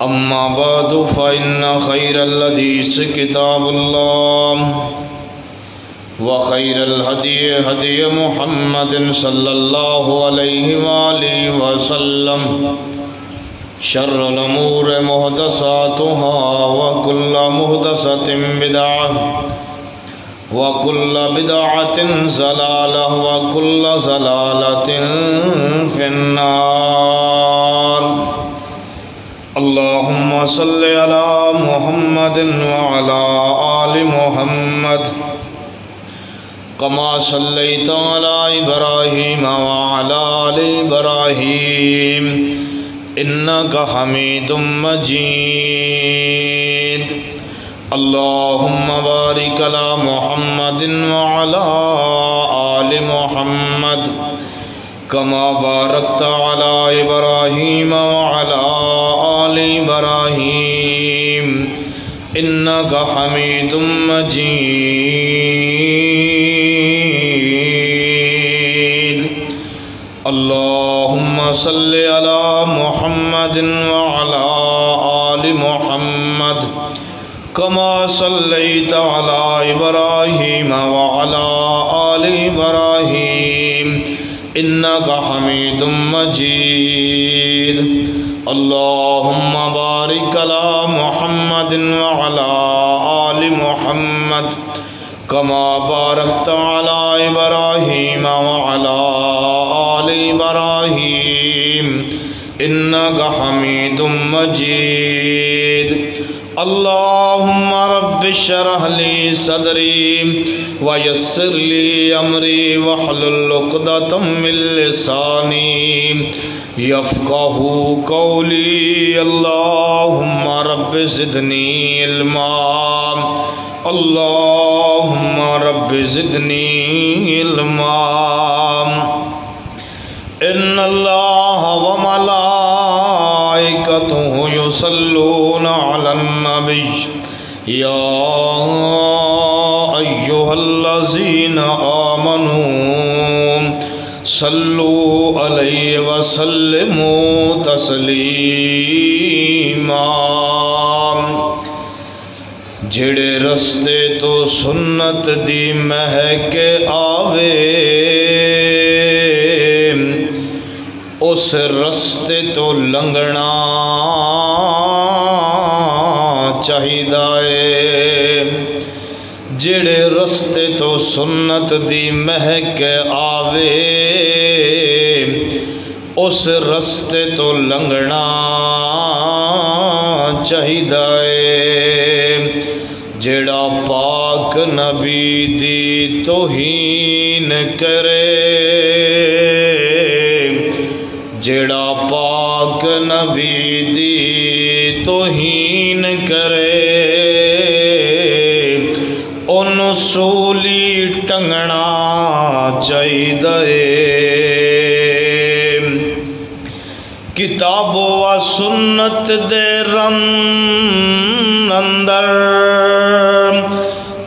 اما بعد فإن خير الحديث كتاب الله وخير الهدي هدي محمد صلى الله عليه وآله وسلم شر الأمور محدثاتها وكل محدثة بدعة وكل بدعة ضلالة وكل ضلالة في النار اللهم صل على محمد وعلى آل محمد كما صليت على إبراهيم وعلى آل إبراهيم إنك حميد مجيد اللهم بارك على محمد وعلى آل محمد كما باركت على إبراهيم وعلى آل إبراهيم إنك حميد مجيد اللهم صل على محمد وعلى آل محمد كما صليت على إبراهيم وعلى آل إبراهيم إنك حميد مجيد اللهم بارك على محمد وعلى آل محمد كما باركت على إبراهيم وعلى آل إبراهيم إنك حميد مجيد اللهم رب اشرح لي صدري ويسر لي أمري واحلل عقدة من لساني يفقهوا قولي اللهم رب زدني علما اللهم رب زدني علما إن الله وملائكته يصلون على النبي يا أيها الذين آمنوا صلوا عليه وسلموا تسلیما جڑے رستے تو سنت دی مہک آوے اس رستے تو لنگنا چاہیدا ہے جڑے رستے تو سنت دی مہک آوے اس رستے تو لنگنا چاہیدا ہے جڑا پاک نبی دی توہین کرے جڑا پاک نبی دی توہین کرے ان سولی ٹنگنا چاہیدا ہے کتاب و سنت دے رنگ اندر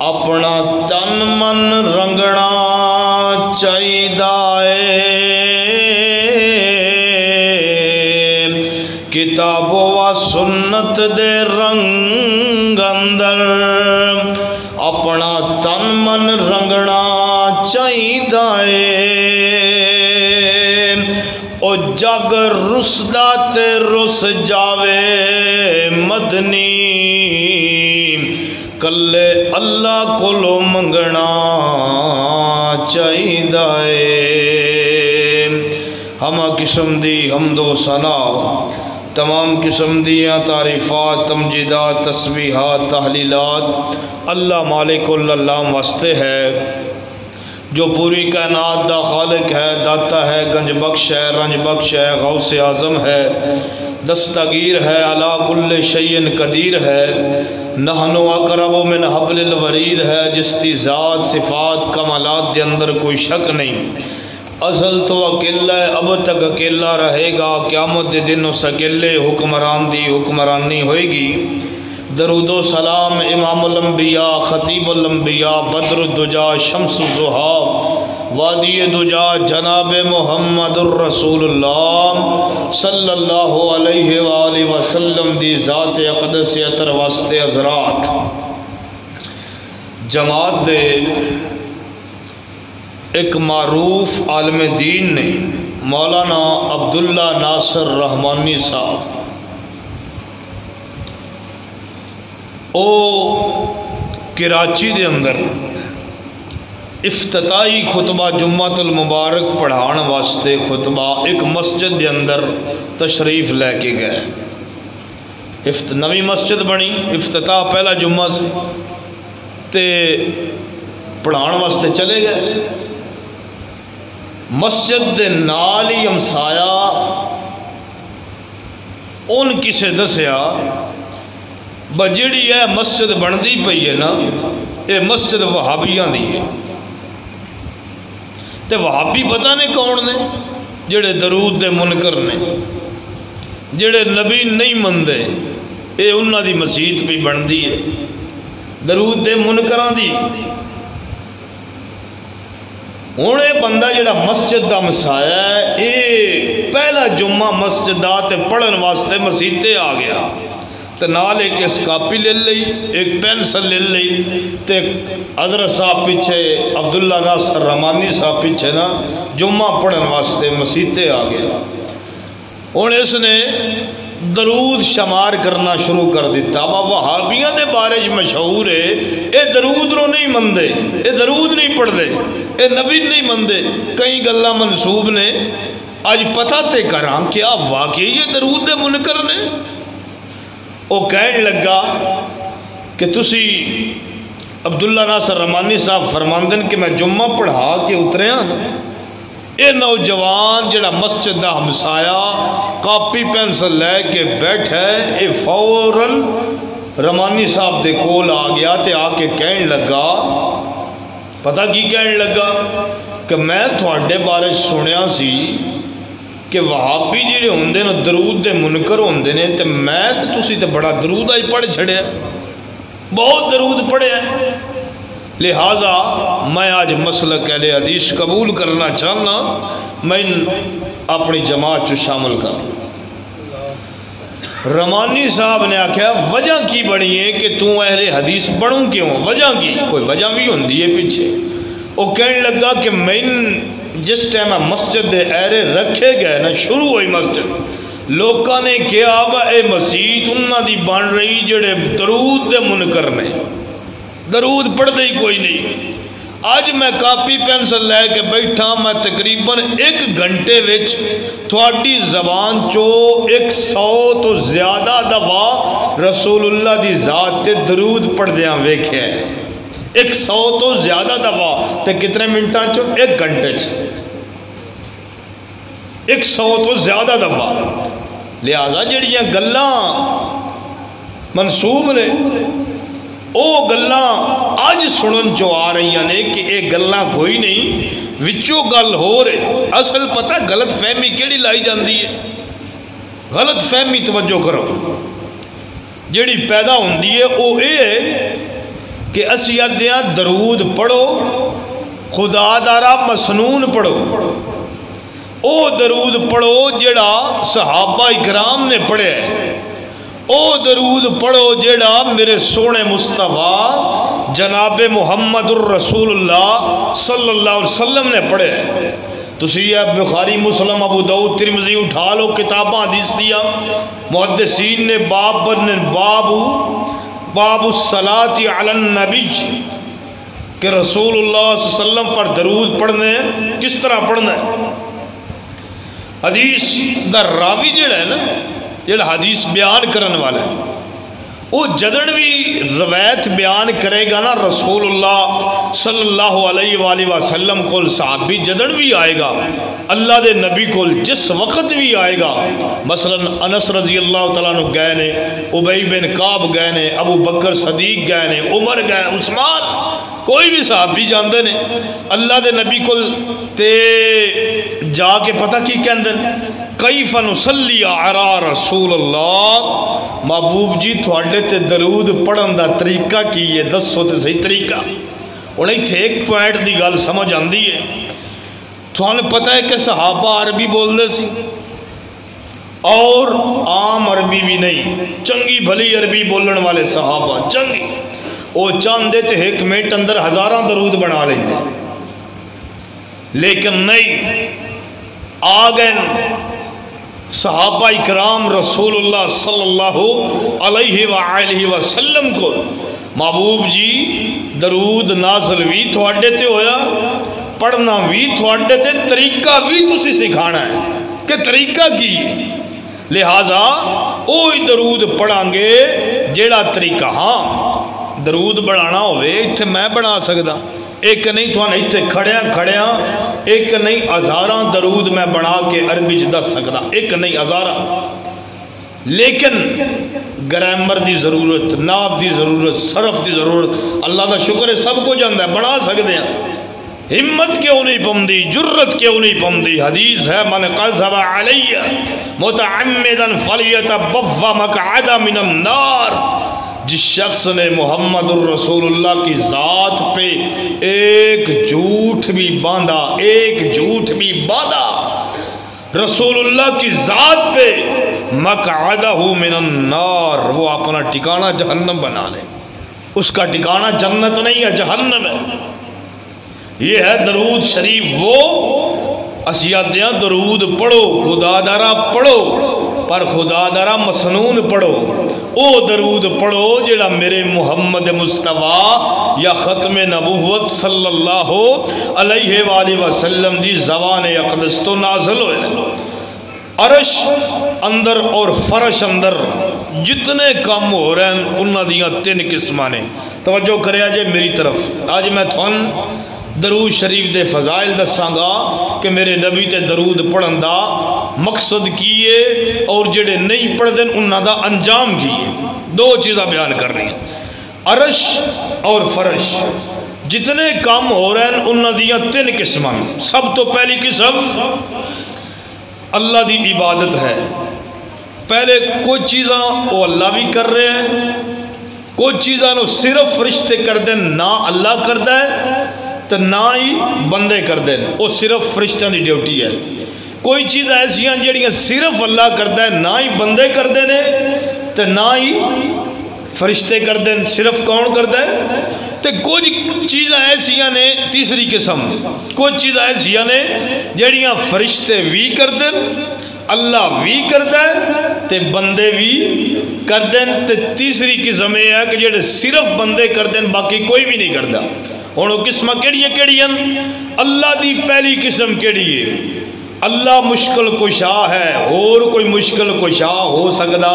اپنا تن من رنگنا چاہیدا ہے کتاب و سنت دے رنگ اندر اپنا تن من رنگنا چاہیدا ہے او جگ رسدا تے رس جاوے مدنی کلے اللہ کولو منگنا چاہیدا ہے ہمہ قسم دی حمد و ثنا تمام قسم دیاں تعریفات تمجیدات تسبیحات تحلیلات اللہ مالک اللہ واسطے ہے جو پوری کائنات دا خالق ہے داتا ہے گنج بخش ہے رنج بخش ہے غوث اعظم ہے دستگیر ہے علی کل شیء قدیر ہے نحن اقرب من حبل الورید ہے جس کی ذات صفات کمالات دے اندر کوئی شک نہیں ازل تو اکیلا ہے اب تک اکیلا رہے گا قیامت دے دن اس اکیلے حکمران دی حکمرانی ہوئے گی درود و سلام امام الانبیاء خطیب الانبیاء بدر الدجا شمس الضحیٰ وادی دجا جناب محمد الرسول اللہ صلی اللہ علیہ وآلہ وسلم دی ذات اقدس عطر واسطے حضرات جماعت دے ایک معروف عالم دین نے مولانا عبداللہ ناصر رحمانی صاحب او کراچی دے اندر افتتاحی خطبہ جمعۃالمبارک پڑھان واسطے خطبہ ایک مسجد دے اندر تشریف لے کے گئے۔ نوی مسجد بنی، افتتاح پہلا جمعہ سے تے پڑھان واسطے چلے گئے۔ مسجد دے نال ہی ہمسایا ان کسے دسیا بجڑی ہے مسجد بندی پئی ہے نا، یہ مسجد وہابیاں دی ہے۔ تے وہابی پتہ نہیں کون نے؟ جڑے درود دے منکر نے، جڑے نبی نہیں مندے، اے انہاں دی مسجد پہ بندی ہے، درود دے منکران دی۔ ہوں یہ بندہ جڑا مسجد دا مسایا ہے، اے پہلا جمعہ مسجد دا تے پڑھن واسطے مسجد تے آ گیا، تے نال ایک اس کاپی لے لئی، ایک پینسل لے لئی، تے حضرت صاحب پیچھے عبداللہ ناصر رحمانی صاحب پیچھے نا جمعہ پڑھن واسطے مسجد تے آ گیا۔ ہوں اس نے درود شمار کرنا شروع کر دیتا۔ وہابیاں دے بارے مشہور ہے اے درود نو نہیں مندے، اے درود نہیں پڑھ دے، اے نبی نہیں مندے، کئی گلاں منسوب نے۔ آج پتہ تے کراں کیا واقعی یہ درود دے منکر نے؟ وہ کہنے لگا کہ تسی عبداللہ ناصر رحمانی صاحب فرماندن کہ میں جمعہ پڑھا کے اتریا نا، اے نوجوان جڑا مسجد دا ہمسایا کاپی پینسل لے کے بیٹھے، اے فوراً رحمانی صاحب دے کول آ گیا تے آ کے کہنے لگا، پتہ کی کہنے لگا کہ میں تھوڑے بارے سنیا سی کہ وہابی جڑے ہوندے نا درود دے منکر ہوندے نے، تے میں تے تسی تے بڑا درود آئی پڑھ چھڑیا، بہت درود پڑھیا ہے، لہٰذا میں آج مسلک اہل حدیث قبول کرنا چاہنا، میں اپنی جماعت چو شامل کروں۔ رحمانی صاحب نے آکھیا وجہ کی بڑی ہے کہ تو اہل حدیث بڑھوں کیوں؟ وجہ کی کوئی وجہ بھی ہوندی ہے پیچھے۔ وہ کہنے لگا کہ میں جس ٹائم مسجد دے ایرے رکھے گئے نا، شروع ہوئی مسجد، لوکاں نے کیا با اے مسجد انہاں دی بن رہی جڑے درود دے منکر نے، درود پڑھ دے ہی کوئی نہیں۔ آج میں کاپی پینسل لے کے بیٹھا، میں تقریباً 1 گھنٹے وچ تھوڑی زبان چو 100 تو زیادہ دفعہ رسول اللہ دی ذات تے درود پڑھ دیاں ویکھے ہیں، 100 تو زیادہ دفعہ، تے کتنے منٹاں چو؟ 1 گھنٹے چ 100 تو زیادہ دفعہ۔ لہذا جڑیاں گلاں منسوب نے او گلاں آج سنن جو آ رہی ہیں کہ اے گلاں کوئی نہیں، وچوں گل ہو رہے۔ اصل پتہ غلط فہمی کیڑی لائی جاندی ہے؟ غلط فہمی توجہ کرو جڑی پیدا ہوندی ہے او اے ہے کہ اسی ادیاں درود پڑھو، خدا دارا مسنون پڑھو، او درود پڑھو جڑا صحابہ اکرام نے پڑھے ہے، او درود پڑھو جڑا میرے سونے مصطفیٰ جناب محمد الرسول اللہ صلی اللہ علیہ وسلم نے پڑھے ہے۔ تسی یہ بخاری مسلم ابو داؤد ترمذی اٹھا لو، کتاباں حدیث دیا، محدثین نے باب الصلاۃ علی النبی کہ رسول اللہ صلی اللہ علیہ وسلم پر درود پڑھنے کس طرح پڑھنا ہے۔ حدیث دا راوی جڑا ہے نا، جڑا حدیث بیان کرن والا ہے، وہ جدن بھی روایت بیان کرے گا نا رسول اللہ صلی اللہ علیہ وآلہ وسلم کو، صحابی جدن بھی آئے گا اللہ دے نبی کو جس وقت بھی آئے گا، مثلا انس رضی اللہ تعالیٰ عنہ گئے نے، ابی بن کعب گئے نے، ابو بکر صدیق گئے نے، عمر گئے، عثمان، کوئی بھی صحابی جاندے نے اللہ دے نبی کو تے جا کے پتہ کی کہندن کیف نصلی علی رسول اللہ، محبوب جی تھوڑے تے درود پڑھن دا طریقہ کی ہے، دسو تے صحیح طریقہ۔ انہیں تھے ایک پوائنٹ دی گل سمجھ آندی ہے، تھوڑے پتہ ہے کہ صحابہ عربی بول دے سی اور عام عربی بھی نہیں، چنگی بھلی عربی بولن والے صحابہ چنگی، وہ چاندے تے ایک منٹ اندر ہزاراں درود بنا لیتے، لیکن نہیں، آگئے صحابہ اکرام رسول اللہ صلی اللہ علیہ وآلہ وسلم کو محبوب جی درود نازل بھی تھوڑے تے ہویا، پڑھنا بھی تھوڑے تے، طریقہ بھی تسی سکھانا ہے کہ طریقہ کی، لہٰذا اوہی درود پڑھاں گے جیڑا طریقہ، ہاں درود بڑھانا ہوئے اتھے میں بنا سکدا، ایک نہیں تھوڑا اتھے کھڑیاں ایک نہیں ہزاراں درود میں بنا کے عربی جدہ سکدا، ایک نہیں ہزاراں، لیکن گرامر دی ضرورت، ناف دی ضرورت، صرف دی ضرورت، اللہ دا شکر ہے سب کو جاندہ ہے، بنا سکتے ہیں، ہمت کیوں نہیں پمدی، جرت کیوں نہیں پمدی، حدیث ہے من قذب علیہ متعمدا فلیتبوأ مقعدہ من النار، جس شخص نے محمد الرسول اللہ کی ذات پہ ایک جھوٹ بھی باندھا، رسول اللہ کی ذات پہ مقعدہ من النار، وہ اپنا ٹھکانہ جہنم بنا لے، اس کا ٹھکانہ جنت نہیں ہے جہنم ہے۔ یہ ہے درود شریف، وہ اسیادیاں درود پڑھو، خدا دارا پڑھو، پر خدا دارا مسنون پڑھو، او درود پڑھو جڑا میرے محمد مصطفیٰ یا ختم نبوت صلی اللہ علیہ وآلہ وسلم دی زبان اقدس تو نازل ہوئے۔ عرش اندر اور فرش اندر جتنے کام ہو رہے ہیں انہاں دیاں 3 قسماں نے، توجہ کرے آجے میری طرف، آج میں تھون درود شریف دے فضائل دساں گا کہ میرے نبی تے درود پڑھن دا مقصد کیے اور جڑے نہیں پڑھ دیں انہاں دا انجام کیے، 2 چیزاں بیان کر رہی ہیں۔ عرش اور فرش جتنے کام ہو رہے ہیں انہاں دیاں 3 قسماں، سب تو پہلی قسم اللہ دی عبادت ہے، پہلے کوئی چیزاں وہ اللہ بھی کر رہے ہیں، کوئی چیزاں نو صرف فرشتے کر دیں، نہ اللہ کر دے تو نہ ہی بندے کر دیں، وہ صرف فرشتوں دی ڈیوٹی ہے۔ کوئی چیز ایسی ہیں جڑیاں صرف اللہ کر دے، نہ ہی بندے کر دے نے تو نہ ہی فرشتے کر دیں، صرف کون کر دے؟ تو کوئی چیزاں ایسیاں نے، تیسری قسم کوئی چیزاں ایسیاں نے جڑیاں فرشتے بھی کر دیں، اللہ بھی کر دے تے بندے بھی کر دیں، تے تیسری قسم یہ ہے کہ جڑے صرف بندے کر دیں باقی کوئی بھی نہیں کردا۔ ہونو قسمہ کیڑیاں؟ اللہ دی پہلی قسم کیڑی ہے؟ اللہ مشکل کشا ہے، اور کوئی مشکل کشا ہو سکدا؟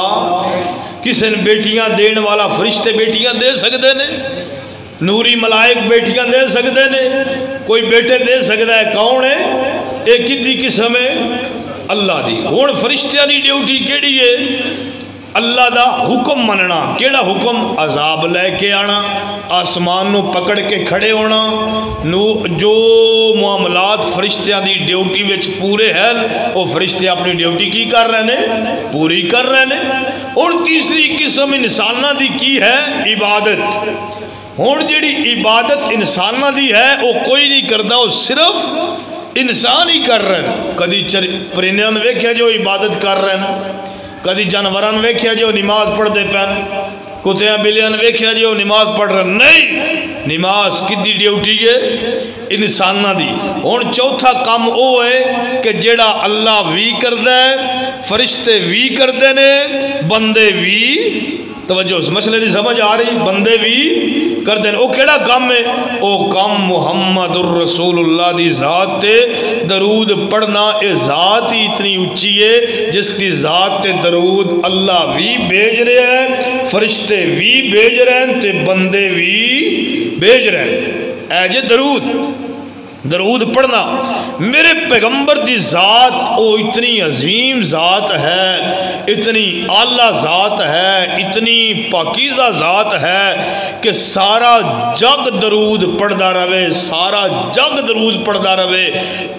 کسی نے بیٹیاں دین والا فرشتے بیٹیاں دے سکتے نے، نوری ملائک بیٹیاں دے سکتے نے، کوئی بیٹے دے سکتا ہے، کون ہے؟ ایک کدی قسم ہے اللہ دی۔ ہون فرشتیاں دی ڈیوٹی کیڑی ہے؟ اللہ دا حکم مننا، کیڑا حکم؟ عذاب لے کے آنا، آسمان نو پکڑ کے کھڑے ہونا، جو معاملات فرشتیاں دی ڈیوٹی وچ پورے ہیں وہ فرشتے اپنی ڈیوٹی کی کر رہے ہیں؟ پوری کر رہے ہیں۔ اور تیسری قسم انسانہ دی کی ہے؟ عبادت۔ ہون جڑی عبادت انسانہ دی ہے وہ کوئی نہیں کردا، وہ صرف انسان ہی کر رہے ہیں۔ کدی پرندیاں ویکھیا جو عبادت کر رہے ہیں، کدی جانوراں ویکھیا جو نماز پڑھ دے پین، کتیاں بلیاں ویکھیا جو نماز پڑھ رہے، نہیں، نماز کدی ڈیوٹی ہے؟ انسانہ دی۔ ہون چوتھا کام وہ ہے کہ جیڑا اللہ بھی کردہ ہے، فرشتے بھی کردے نے، بندے بھی، توجہ اس مسئلے دی سمجھ آ رہی، بندے بھی کردے نے۔ وہ کیڑا کام ہے؟ وہ کام محمد الرسول اللہ دی ذات تے درود پڑھنا، اے ذات ہی اتنی اچھی ہے جس دی ذات تے درود اللہ بھی بھیج رہے ہیں، فرشتے بھی بھیج رہے ہیں تے بندے بھی بھیج رہے ہیں۔ اے جے درود درود پڑھنا میرے پیغمبر دی ذات وہ اتنی عظیم ذات ہے، اتنی اعلیٰ ذات ہے، اتنی پاکیزہ ذات ہے کہ سارا جگ درود پڑھدا رہے، سارا جگ درود پڑھدا رہے،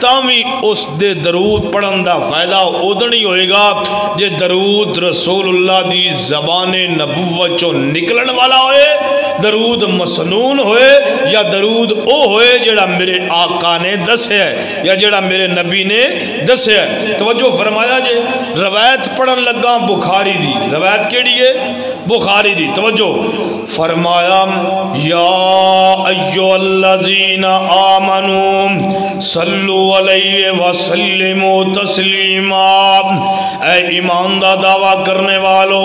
تاوی اس دے درود پڑھن دا فائدہ ادن ہی ہوئے گا جے درود رسول اللہ دی زبان نبوت چوں نکلن والا ہوئے، درود مسنون ہوئے، یا درود او ہوئے جڑا میرے آقا نے دسے ہے یا جڑا میرے نبی نے دسے ہے۔ توجہ فرمایا جے روایت پڑھن لگا بخاری دی، روایت کیڑی ہے؟ بخاری دی۔ توجہ فرمایا یا ایھا الذین آمنوا صلو علیہ وسلموا تسلیما، اے ایمان دا دعویٰ کرنے والو،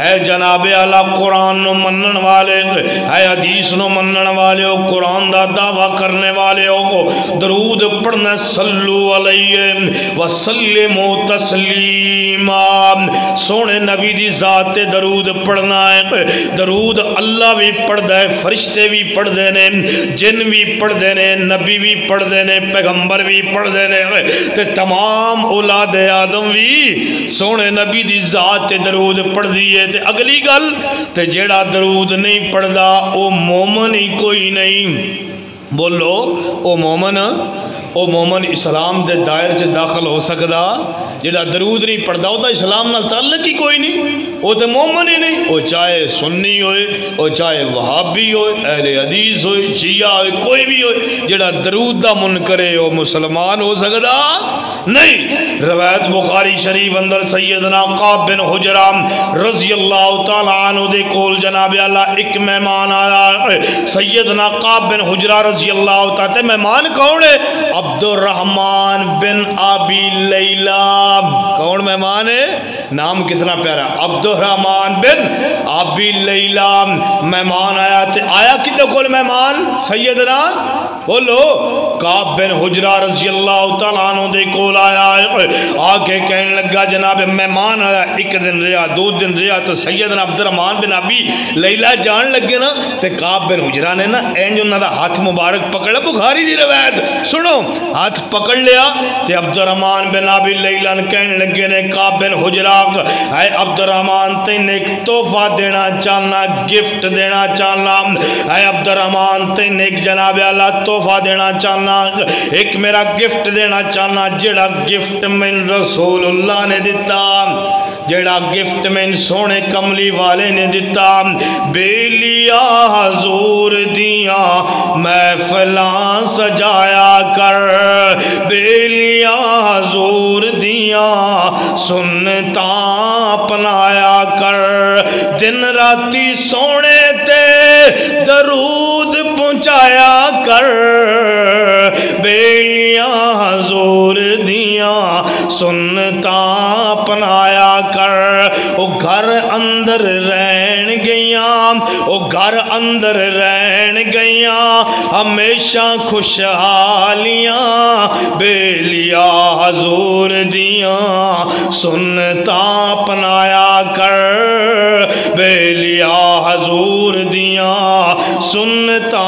اے جناب اعلیٰ قرآن نو منن والے، اے حدیث نو منن والے ہو، قرآن دا دعویٰ کرنے والے ہو، درود پڑھنا صلو علیہ وسلموا تسلیما، سونے نبی دی ذات درود پڑھنا ہے۔ درود اللہ بھی پڑھ دے، فرشتے بھی پڑھ دینے، جن بھی پڑھ دینے، نبی بھی پڑھ دینے، پیغمبر بھی پڑھ دینے، تے تمام اولاد آدم بھی سونے نبی دی ذات درود پڑھ دیئے۔ تے اگلی گل تے جیڑا درود نہیں پڑھ دا او مومن ہی کوئی نہیں۔ بولو او مومن اسلام دے دائر چ داخل ہو سکدا؟ جڑا درود نہیں پڑھدا او دا اسلام نال تعلق ہی کوئی نہیں، او تے مومن ہی نہیں، او چاہے سنی ہوئے، او چاہے وہابی ہوئے، اہل حدیث ہوئے، شیعہ ہوئے، کوئی بھی ہوئے، جڑا درود دا منکرے او مسلمان ہو سکدا نہیں۔ روایت بخاری شریف اندر سیدنا قاب بن حجرام رضی اللہ تعالیٰ عنہ دے کول جناب اللہ ایک مہمان آیا، سیدنا قاب بن حجرہ رضی اللہ تعالیٰ، مہمان کون ہے؟ عبدالرحمن بن ابی لیلہ۔ کون مہمان ہے؟ نام کتنا پیارا، عبدالرحمن بن ابی لیلہ مہمان آیا۔ تے آیا کدے کول مہمان؟ سیدنا بولو قاب بن حجرہ رضی اللہ تعالیٰ عنہ دے کول آیا، آکے کہنے لگا جناب مہمان آیا، ایک دن رہا، دو دن رہا، تو سیدنا عبدالرحمن بن ابی لیلہ جان لگے نا، تے قاب بن حجرہ نے نا اینج انہاں دا ہاتھ مبارک پکڑا، بخاری دی روایت سنو، ہاتھ پکڑ لیا، تے عبدالرحمن بن ابی لیلہ نے کہنے لگے نے قاب بن حجرہ، اے عبدالرحمن تین ایک تحفہ دینا چاہنا، گفٹ دینا چاہنا، اے عبدالرحمن تین ایک جناب اللہ تحفہ دینا چاہنا، ایک میرا گفٹ دینا چاہنا، جڑا گفٹ من رسول اللہ نے دیتا، جڑا گفٹ من سونے کملی والے نے دیتا، بیلیا حضور دیا محفلاں سجایا کر، بیلیا حضور دیا سنتا اپنایا کر، دن راتی سونے تے درود پہنچایا کر، بیلیاں حضور دیاں سنتا اپنایا کر، او گھر اندر رہن گیاں، او گھر اندر رہن گیاں، ہمیشہ خوشحالیاں، بیلیاں حضور دیاں سنتا اپنایا کر، بیلیاں حضور دیاں سنتا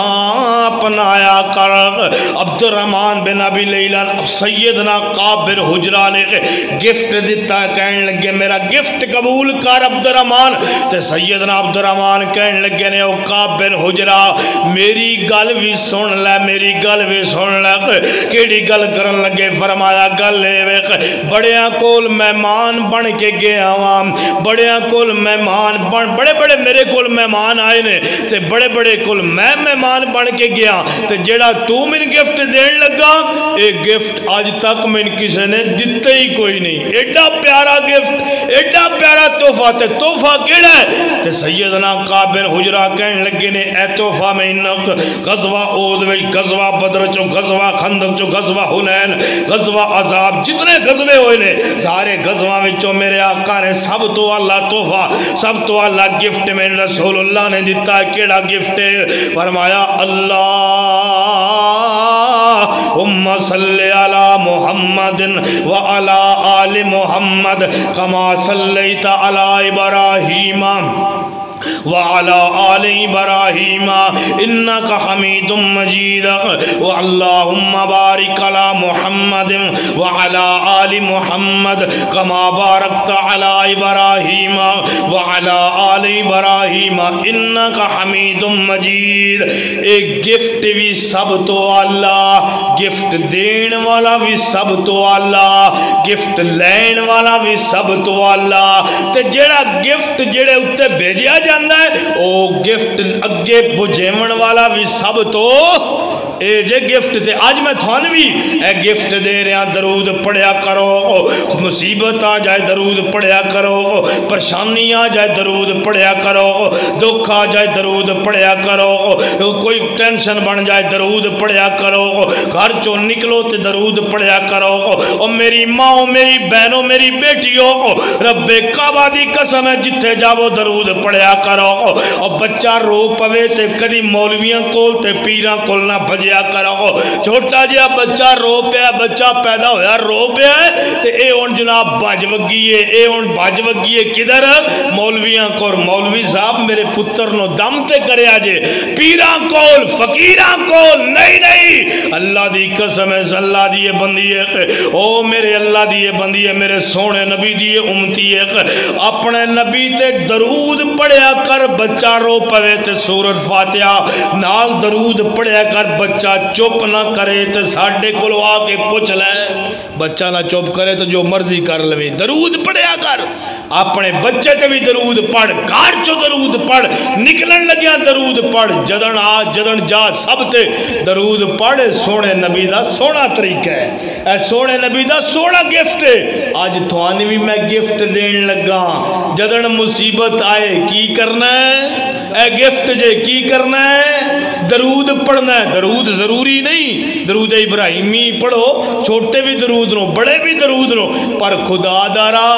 اپنایا کر۔ عبدالرحمن بن ابی لیلہ سیدنا قاب بن حجرہ نے گفٹ دیتا، کہنے لگے میرا گفٹ قبول کر عبدالرحمن، تے سیدنا عبدالرحمن کہنے لگے نے او قاب بن حجرہ میری گل بھی سن لے، میری گل بھی سن لے، کیڑی گل کرن لگے؟ فرمایا گل بڑیاں کول مہمان بن کے گیا ہاں، بڑیاں کول مہمان بن، بڑے بڑے میرے کول مہمان آئے نے، تے بڑے بڑے کول میں مہمان بن کے گیا، تے جیڑا تو من گفٹ دین لگا اے گفٹ آج تک من کسی نے دیتے ہی کوئی نہیں، ایڈا پیارا گفٹ، ایڈا پیارا تحفہ، تے تحفہ کیڑا ہے؟ تے سیدنا قاب بن حجرہ کہنے لگے نے اے تحفہ میں غزوہ احد وچ، غزوہ بدر چو، غزوہ خندق چو، غزوہ حنین، غزوہ عذاب، جتنے غزوے ہوئے نے سارے غزوہ وچوں میرے آقا نے سب تو اللہ تحفہ، سب تو اللہ گفٹ میں رسول اللہ نے دیتا ہے۔ کیڑا گفٹ ہے؟ فرمایا اللہم صلی علی محمد وعلی آل محمد کما صلیت علی ابراہیم وعلى آل إبراهيم إنك حميد مجيد اللهم بارك على محمد وعلى آل محمد كما باركت على إبراهيم وعلى آل إبراهيم إنك حميد مجيد۔ ایک گفٹ بھی سب تو اللہ، گفٹ دین والا بھی سب تو اللہ، گفٹ لین والا بھی سب تو اللہ، تے جڑا گفٹ جڑے اتے بھیجیا جاندہ ہے او گفٹ اگے بجیمن والا بھی سب تو اے جے گفٹ تے آج میں تھانوی اے گفٹ دے رہے ہیں، درود پڑھیا کرو، مصیبت آ جائے درود پڑھیا کرو، پریشانی آ جائے درود پڑھیا کرو، دکھ آ جائے درود پڑھیا کرو، کوئی ٹینشن بن جائے درود پڑھیا کرو، گھر چو نکلو تے درود پڑھیا کرو۔ اور میری ماں میری بہنوں میری بیٹیوں رب کعبہ دی قسم ہے جتھے جاؤ درود پڑھیا کرو۔ اور بچہ رو پوے تے کدی مولویاں کول تے پیراں کول نہ بھجیا کرو۔ چھوٹا جہا بچہ رو پیا، بچہ پیدا ہویا رو پیا تے اے ہن جناب بھج وگیے، اے ہن بھج وگیے کدھر؟ مولویاں کول۔ مولوی صاحب میرے پتر نو دم تے کریا جے، پیراں کول فقیراں کول نہیں نہیں۔ اللہ دی قسم ہے، اللہ دی بندی ہے، او میرے اللہ دی بندی ہے، میرے سونے نبی دی امتی ہے، اپنے نبی تے درود پڑھیا کر، بچہ رو پوے تے سورۃ فاتحہ نال درود پڑھیا کر، بچہ چپ نہ کرے تے ساڈے کولو آ کے پوچھ لے، بچہ نہ چپ کرے تو جو مرضی کر لے، درود پڑھیا کر، اپنے بچے تے بھی درود پڑھ، گھر چو درود پڑھ، نکلن لگیا درود پڑھ، جدن آ جدن جا سب تے درود پڑھ۔ سونے نبی دا سونا طریقہ ہے، اے سونے نبی دا سونا گفٹ ہے۔ آج تھوانی بھی میں گفٹ دین لگا، جدن مصیبت آئے کی کرنا ہے؟ اے گفٹ جے کی کرنا ہے؟ درود پڑھنا ہے۔ درود ضروری نہیں درود ابراہیمی پڑھو، چھوٹے بھی درود نو بڑے بھی درود نو، پر خدا دارا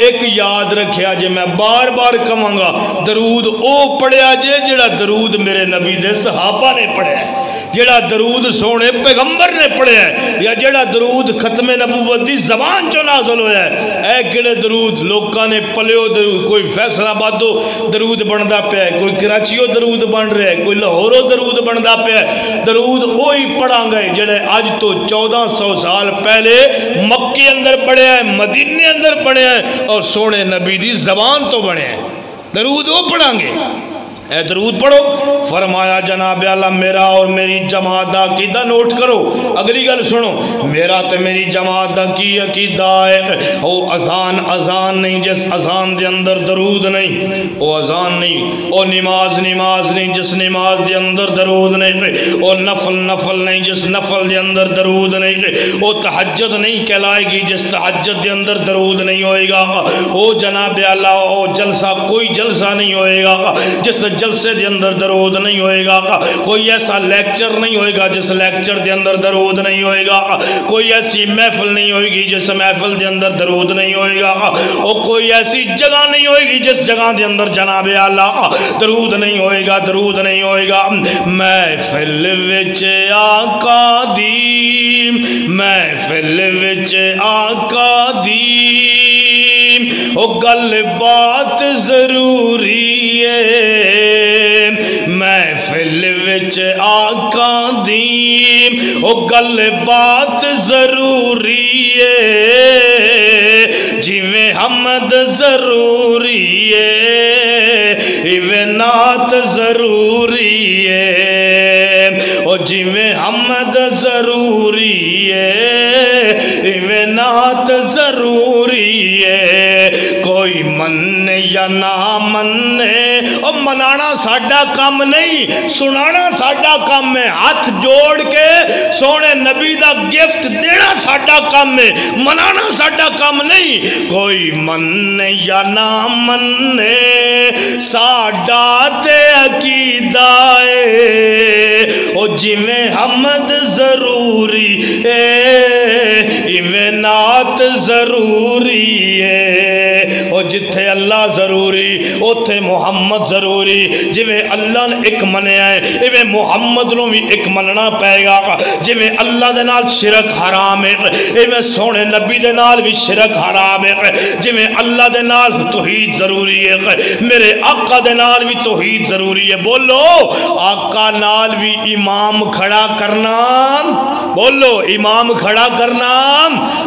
ایک یاد رکھیا جے، میں بار بار کہاں گا، درود او پڑھیا جے جڑا درود میرے نبی دے صحابہ نے پڑھیا ہے، جڑا درود سونے پیغمبر نے پڑھیا ہے، یا جڑا درود ختم نبوت دی زبان چو نازل ہویا ہے۔ اے کڑے درود لوکاں نے پلیو درود، کوئی فیصلہ آبادو درود بندا پیا ہے، کوئی کراچیو درود بن رہا ہے، کوئی لاہورو درود بندا پیا ہے۔ درود وہی پڑھاں گے جڑے اج تو 1400 سال پہلے مکے اندر پڑھے ہیں، مدینے اندر پڑھے ہیں، اور سونے نبی دی زبان تو بنے ہیں۔ درود وہ پڑھاں گے۔ اے درود پڑھو، فرمایا جناب اللہ میرا اور میری جماعت دا عقیدہ نوٹ کرو، اگلی گل سنو، میرا تے میری جماعت دا کی عقیدہ ہے، او اذان اذان نہیں جس اذان دے اندر درود نہیں، او اذان نہیں، او نماز نماز نہیں جس نماز دے اندر درود نہیں، او نفل نفل نہیں جس نفل دے اندر درود نہیں، او تہجد نہیں کہلائے گی جس تہجد دے اندر درود نہیں ہوئے گا، او جناب اللہ او جلسہ کوئی جلسہ نہیں ہوئے گا جس جلسے دے اندر درود نہیں ہوئے گا، کوئی ایسا لیکچر نہیں ہوئے گا جس لیکچر دے اندر درود نہیں ہوئے گا، کوئی ایسی محفل نہیں ہوئے گی جس محفل دے اندر درود نہیں ہوئے گا، اور کوئی ایسی جگہ نہیں ہوئے گی جس جگہ دے اندر جناب اللہ درود نہیں ہوئے گا، درود نہیں ہوئے گا۔ محفل وچ آقا دی، محفل وچ آقا دی، او گل بات ضروری ہے، محفل وچ آقا دی، او گل بات ضروری ہے، جویں حمد ضروری ہے، ایویں نعت ضروری ہے، او جویں حمد ضروری ہے، ایویں نعت ضروری ہے، کوئی مننے یا نہ مننے، او منانا ساڈا کام نہیں، سنانا ساڈا کام ہے، ہاتھ جوڑ کے سونے نبی دا گفٹ دینا ساڈا کام ہے، منانا ساڈا کام نہیں، کوئی مننے یا نہ مننے ساڈا تے عقیدہ ہے، او جویں حمد ضروری ہے، ایویں نعت ضروری ہے، او جتھے اللہ ضروری اوتھے محمد ضروری جویں اللہ نے ایک منیا ہے ایویں محمد نو بھی ایک مننا پائے گا جویں اللہ دے نال شرک حرام ہے ایویں سونے نبی دے نال بھی شرک حرام ہے جویں اللہ دے نال توحید ضروری ہے میرے آقا دے نال بھی توحید ضروری ہے بولو آقا نال بھی امام کھڑا کرنا بولو امام کھڑا کرنا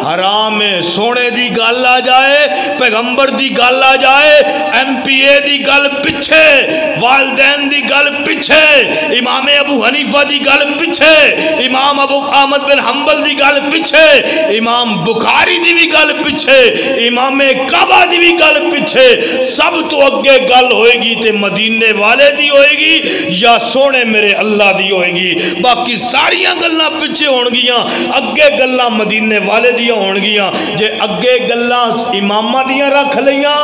حرام ہے سونے دی گل آ جائے پیغمبر دی گل آ جائے ایم پی اے دی گل پیچھے والدین دی گل پیچھے امام ابو حنیفہ دی گل پیچھے امام ابو احمد بن حنبل دی گل پیچھے امام بخاری دی بھی گل پیچھے امام کعبہ دی بھی گل پیچھے سب تو اگے گل ہوئے گی تے مدینے والے دی ہوئے گی یا سونے میرے اللہ دی ہوئے گی باقی ساریاں گلاں پیچھے ہون گیاں اگے گلاں مدینے والے دیاں ہون گیاں جے اگے گلاں امامہ دیاں رکھ لیاں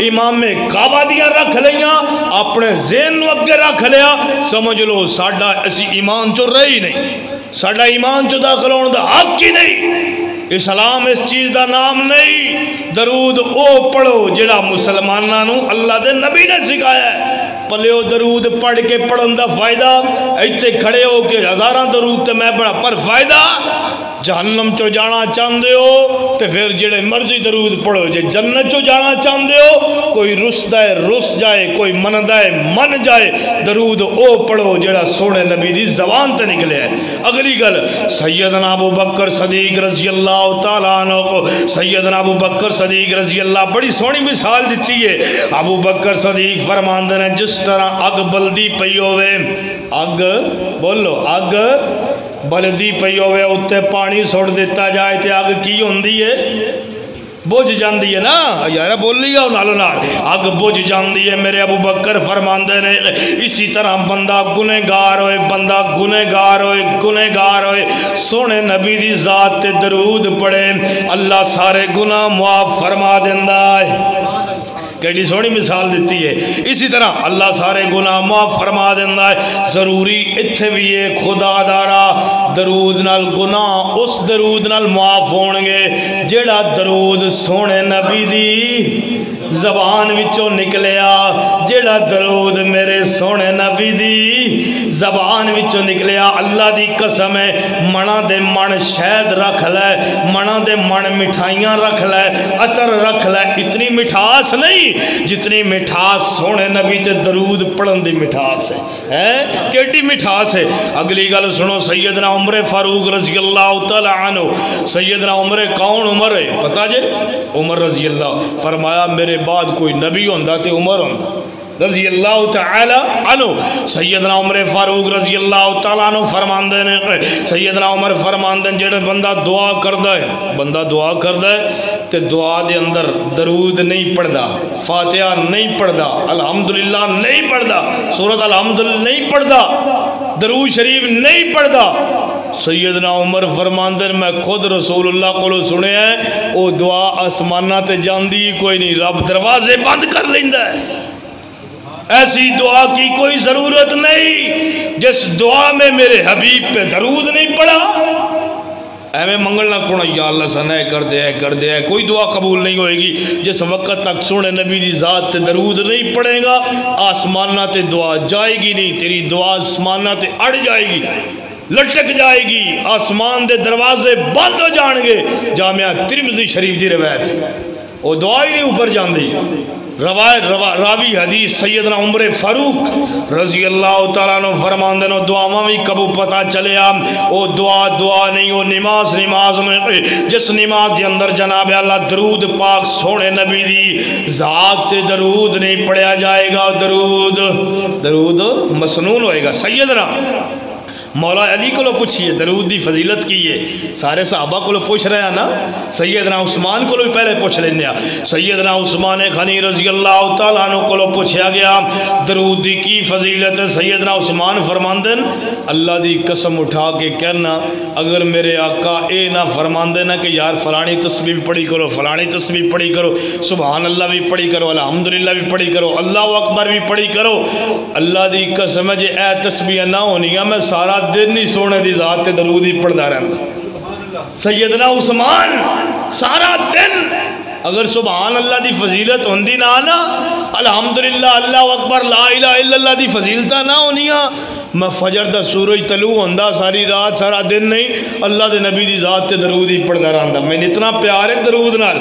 امام کعبہ دیاں رکھ لیاں اپنے ذہن نو اگے رکھ لیا سمجھ لو ساڈا اسی ایمان چو رہی نہیں ساڈا ایمان چو داخل ہون دا حق ہی نہیں اسلام اس چیز دا نام نہیں درود او پڑھو جڑا مسلماناں نو اللہ دے نبی نے سکھایا ہے پلیو درود پڑھ کے پڑھن دا فائدہ ایتھے کھڑے ہو کے ہزاراں درود تے میں پڑھا پر فائدہ جہنم چو جانا چاندے ہو تے پھر جڑے مرضی درود پڑھو جے جنت چو جانا چاندے ہو کوئی رسدائے رس جائے کوئی مندائے من جائے درود او پڑھو جڑا سونے نبی دی زبان تے نکلے ہے اگلی گل سیدنا ابو بکر صدیق رضی اللہ تعالیٰ عنہ کو سیدنا ابو بکر صدیق رضی اللہ بڑی سونی مثال دیتی ہے ابو بکر صدیق فرماندے نے جس طرح اگ بلدی پئی ہوئے اگ بولو اگ بلدی پئی ہوئے اتے پانی سوڑ دیتا جائے تے اگ کی ہوندی ہے بوجھ جاندی ہے نا یارہ بول لیا نالو نال اگ بوجھ جاندی ہے میرے ابو بکر فرماندے نے اسی طرح بندہ گنہگار ہوئے سونے نبی دی ذات تے درود پڑھے اللہ سارے گناہ معاف فرما دیندہ ہے کیڑی سونی مثال دیتی ہے اسی طرح اللہ سارے گناہ معاف فرما دیندہ ہے ضروری اتھے بھی ایک خدا دارا درود نال گناہ اس درود نال معاف ہونگے جیڑا درود سونے نبی دی زبان وچوں نکلیا جیڑا درود میرے سونے نبی دی زبان وچوں نکلیا اللہ دی قسم ہے منا دے من شہد رکھ لے منا دے من مٹھائیاں رکھ لے عطر رکھ لے اتنی مٹھاس نہیں جتنی مٹھاس سونے نبی تے درود پڑھن دی مٹھاس ہے کیٹی مٹھاس ہے اگلی گل سنو سیدنا عمر فاروق رضی اللہ تعالی عنہ سیدنا عمر کون عمر ہے پتہ جے عمر رضی اللہ فرمایا میرے بعد کوئی نبی ہوندہ تے عمر ہوندہ رضی اللہ تعالی عنہ سیدنا عمر فاروق رضی اللہ تعالی عنہ فرماندے نے سیدنا عمر فرماندے جڑے بندہ دعا کردہ ہے تے دعا دے اندر درود نہیں پڑھدا فاتحہ نہیں پڑھدا الحمدللہ نہیں پڑھدا سورۃ الحمدللہ نہیں پڑھدا درود شریف نہیں پڑھدا سیدنا عمر فرماندے میں خود رسول اللہ کو سنے ہیں او دعا آسمانہ تے جاندی کوئی نہیں رب دروازے بند کر لیندہ ہے ایسی دعا کی کوئی ضرورت نہیں جس دعا میں میرے حبیب پہ درود نہیں پڑا ایویں منگل نہ کونا یا اللہ سنائے کر دے کوئی دعا قبول نہیں ہوئے گی جس وقت تک سونے نبی دی ذات تے درود نہیں پڑھے گا آسمانہ تے دعا جائے گی نہیں تیری دعا آسمانہ تے اڑ جائے گی لٹک جائے گی آسمان دے دروازے بند ہو جان گے جامع ترمذی شریف دی روایت ہے وہ دعا ہی نہیں اوپر جان دی راوی حدیث سیدنا عمر فاروق رضی اللہ تعالیٰ عنہ فرماندے نو دعاواں بھی کبو پتہ چلیا او دعا نہیں او نماز میں جس نماز دے اندر جناب اللہ درود پاک سونے نبی دی ذات تے درود نہیں پڑھیا جائے گا درود مسنون ہوئے گا سیدنا مولا علی کو لو پوچھئے درود دی فضیلت کی ہے سارے صحابہ کو لو پوچھ رہے ہیں نا سیدنا عثمان کو لو پہلے پوچھ لینے سیدنا عثمان غنی رضی اللہ تعالیٰ عنہ کو لو پوچھیا گیا درود دی کی فضیلت ہے سیدنا عثمان فرماندن اللہ دی قسم اٹھا کے کہنا اگر میرے آقا اے نہ فرماندے نا کہ یار فلانی تسبیح پڑھی کرو فلانی تسبیح پڑھی کرو سبحان اللہ بھی پڑھی کرو الحمدللہ بھی پڑھی کرو اللہ اکبر بھی پڑھی کرو اللہ دی قسم ہے جے اے تسبیح نہ ہونی میں سارا دن نہیں سونے دی ذات تے درود ہی پڑھدا رہندا سیدنا عثمان سارا دن اگر سبحان اللہ دی فضیلت ہوندی نہ نا الحمدللہ اللہ اکبر لا الہ الا اللہ دی فضیلتہ نہ ہونیاں میں فجر دا سورج طلوع ہوندا ساری رات سارا دن نہیں اللہ دے نبی دی ذات تے درود ہی پڑھدا رہندا میں اتنا پیار ہے درود نال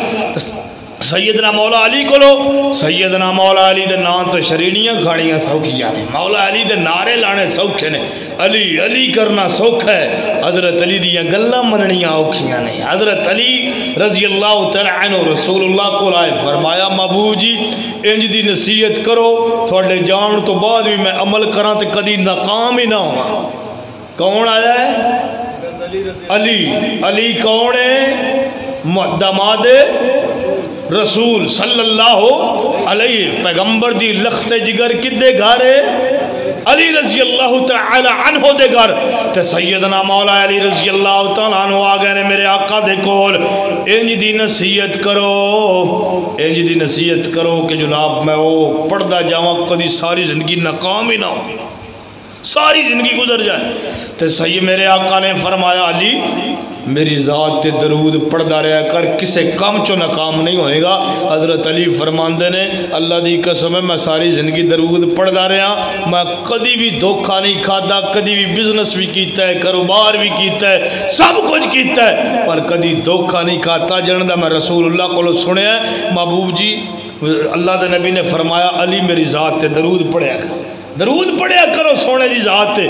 سیدنا مولا علی کو لو سیدنا مولا علی دے نام تو شرینیاں کھاڑیاں سوکھیاں نے مولا علی دے نعرے لانے سوکھے نے علی علی کرنا سوکھ ہے حضرت علی دیاں گلاں مننیاں اوکھیاں نے حضرت علی رضی اللہ تعالی عنہ رسول اللہ کو لائے فرمایا محبوب جی انج دی نصیحت کرو تھوڑے جان تو بعد بھی میں عمل کراں تے کدی ناکام ہی نہ ہوا کون آیا ہے علی علی کون ہے داماد رسول صلی اللہ علیہ پیغمبر دی لخت جگر کدے گھر ہے علی رضی اللہ تعالی عنہ دے گھر تے سیدنا مولا علی رضی اللہ تعالی عنہ آگئے نے میرے آقا دے کول انج دی نصیحت کرو کہ جناب میں وہ پڑھدا جاواں کدی ساری زندگی ناکام ہی نہ ہو ساری زندگی گزر جائے تے سید میرے آقا نے فرمایا علی میری ذات تے درود پڑھدا رہا کر کسے کام چو ناکام نہیں ہوئے گا حضرت علی فرماندے نے اللہ دی قسم ہے میں ساری زندگی درود پڑھدا رہا میں کدی بھی دھوکہ نہیں کھادا کدی بھی بزنس بھی کیتا ہے کاروبار بھی کیتا ہے سب کچھ کیتا ہے پر کدی دھوکہ نہیں کھاتا جندا میں رسول اللہ کو سنیا ہے محبوب جی اللہ دے نبی نے فرمایا علی میری ذات تے درود پڑھیا کر درود پڑھیا کرو سونے دی ذات تے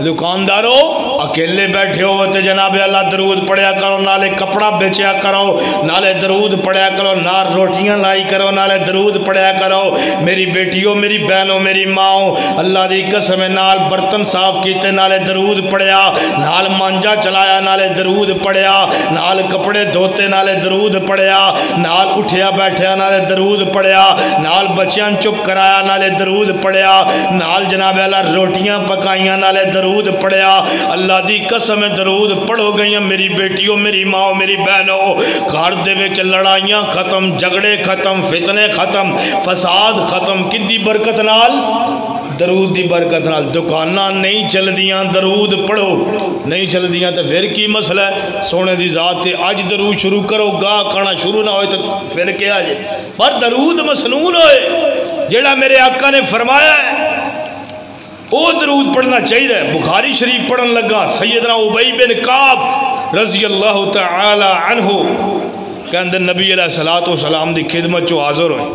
دکاندارو اکیلے بیٹھے ہو تے جناب اللہ درود پڑھیا کرو نالے کپڑا بیچیا کرو نالے درود پڑھیا کرو نال روٹیاں لائی کرو نالے درود پڑھیا کرو میری بیٹیوں میری بہنوں میری ماؤں اللہ دی قسم نال برتن صاف کیتے نالے درود پڑھیا نال مانجا چلایا نالے درود پڑھیا نال کپڑے دھوتے نالے درود پڑھیا نال اٹھیا بیٹھیا نالے درود پڑھیا نال بچیاں چپ کرایا نالے درود پڑھیا نال جناب اللہ روٹیاں پکائیاں نالے درود پڑھیا اللہ دی قسم درود پڑھو گئیاں میری بیٹیوں میری ماں میری بہنوں گھر دے وچ لڑائیاں ختم جھگڑے ختم فتنے ختم فساد ختم کدی برکت نال درود دی برکت نال دکاناں نہیں چل دیاں درود پڑھو نہیں چل دیاں تو پھر کی مسئلہ ہے سونے دی ذات تے اج درود شروع کرو گاہ کھانا شروع نہ ہوئے تو پھر کیا جائے پر درود مسنون ہوئے جیڑا میرے آقا نے فرمایا ہے او درود پڑھنا چاہیے بخاری شریف پڑھن لگا سیدنا ابی بن کعب رضی اللہ تعالی عنہ کہندے نبی علیہ السلام دی خدمت چو حاضر ہوئے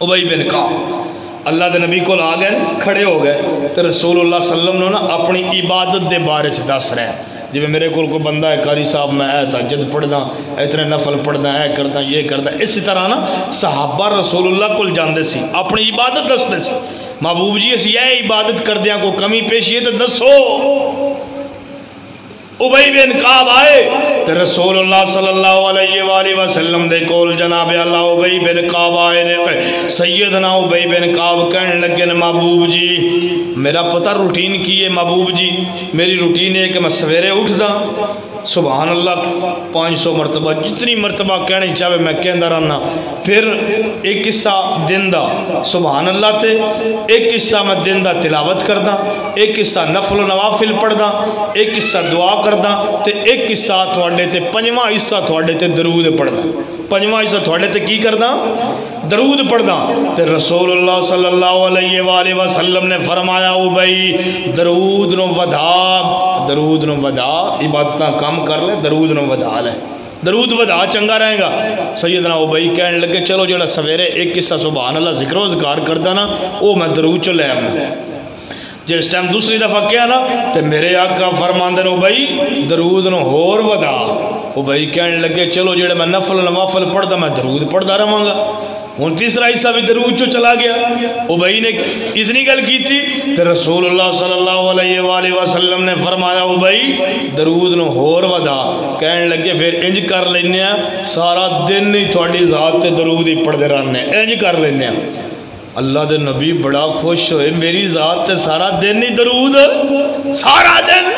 ابی بن کعب اللہ دے نبی کو آ گئے کھڑے ہو گئے تو رسول اللہ صلی اللہ علیہ وسلم نے اپنی عبادت دے بارے چ دس رہے ہیں جی میرے کو کوئی بندہ ہے قاری صاحب میں تہجد پڑھدا اتنے نفل پڑھدا کردا یہ کردا اسی طرح نا صحابہ رسول اللہ کو جاندے سی اپنی عبادت دسدے سی محبوب جی اسی یہ عبادت کردیاں کو کمی پیشی ہے تو دسو ابی بن کعب آئے تو رسول اللہ صلی اللہ علیہ وآلہ وسلم دے کول جناب اللہ ابی بن کعب آئے نے سیدنا ابی بن کعب کہنے لگے محبوب جی میرا پتہ روٹین کی ہے محبوب جی میری روٹین ہے کہ میں سویرے اٹھ دا سبحان اللہ 500 مرتبہ جتنی مرتبہ کہنے چاہے میں کہندہ رہنا پھر ایک حصہ دن دا سبحان اللہ تے ایک حصہ میں دن دا تلاوت کردہ ایک حصہ نفل و نوافل پڑھدا ایک حصہ دعا کردہ تے ایک حصہ تھوڑے تے پنجواں حصہ تھوڑے تے درود پڑھدا پنجواں حصہ تھوڑے تے کی کردہ درود پڑھدا تے رسول اللہ صلی اللہ علیہ وآلہ وسلم نے فرمایا ابی درود نو ودا عبادتاں کام کر لے درود نو ودا لے درود ودا چنگا رہے گا سیدنا ابی کہنے لگے چلو جڑا سویرے ایک حصہ سبحان اللہ ذکر و اذکار کردا نا او میں درود چ لے آواں جس ٹائم دوسری دفعہ کیا نا تو میرے آقا فرماندے نے ابی درود نو ہور ودا ابی کہنے لگے چلو جڑے میں نفل نوافل پڑھدا میں درود پڑھدا رہاں گا ہوں تیسرا حصہ بھی درود چو چلا گیا ابی نے اتنی گل کی تھی تو رسول اللہ صلی اللہ علیہ وآلہ وسلم نے فرمایا ابی درود نو ہور ودا کہنے لگے پھر انج کر لینے سارا دن ہی تھوڑی ذات تے درود ہی پڑھتے رہنے انج کر لینے اللہ دے نبی بڑا خوش ہوئے میری ذات تے سارا دن ہی درود سارا دن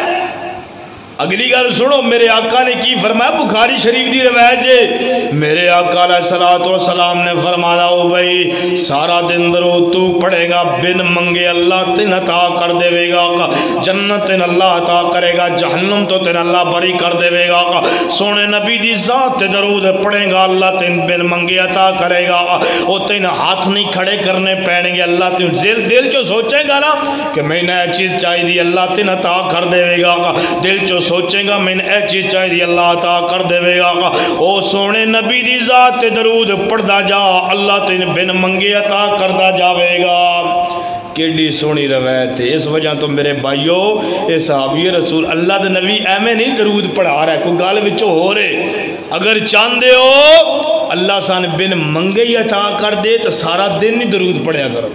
اگلی گل سنو میرے آقا نے کی فرمایا، بخاری شریف دی روایت ہے، میرے آقا علیہ السلام نے فرمایا او بھائی سارا دن درود تو پڑھے گا بن منگے اللہ تین عطا کر دے گا، جنت تین اللہ عطا کرے گا، جہنم تو تین اللہ بری کر دے گا، سونے نبی دی ذات تے درود پڑھے گا اللہ تین بن منگے عطا کرے گا، او تین ہاتھ نہیں کھڑے کرنے پڑیں گے، اللہ تین دل چو سوچے گا نا کہ میں نے ایک چیز چاہی دی اللہ تین عطا کر دے گا، دل چو سوچے گا میں نے ایک چیز چاہی دی اللہ عطا کر دے گا، او سونے نبی دی ذات تے درود پڑھدا جا اللہ تین بن منگے عطا کردا جاوے گا۔ کیڑی سونی روایت ہے۔ اس وجہ تو میرے بھائیو اے صحابی رسول اللہ دے نبی ایویں نہیں درود پڑھا رہا ہے، کوئی گل وچوں ہو رہے، اگر چاہندے ہو اللہ سان بن منگے ہی عطا کر دے تو سارا دن ہی درود پڑھیا کرو،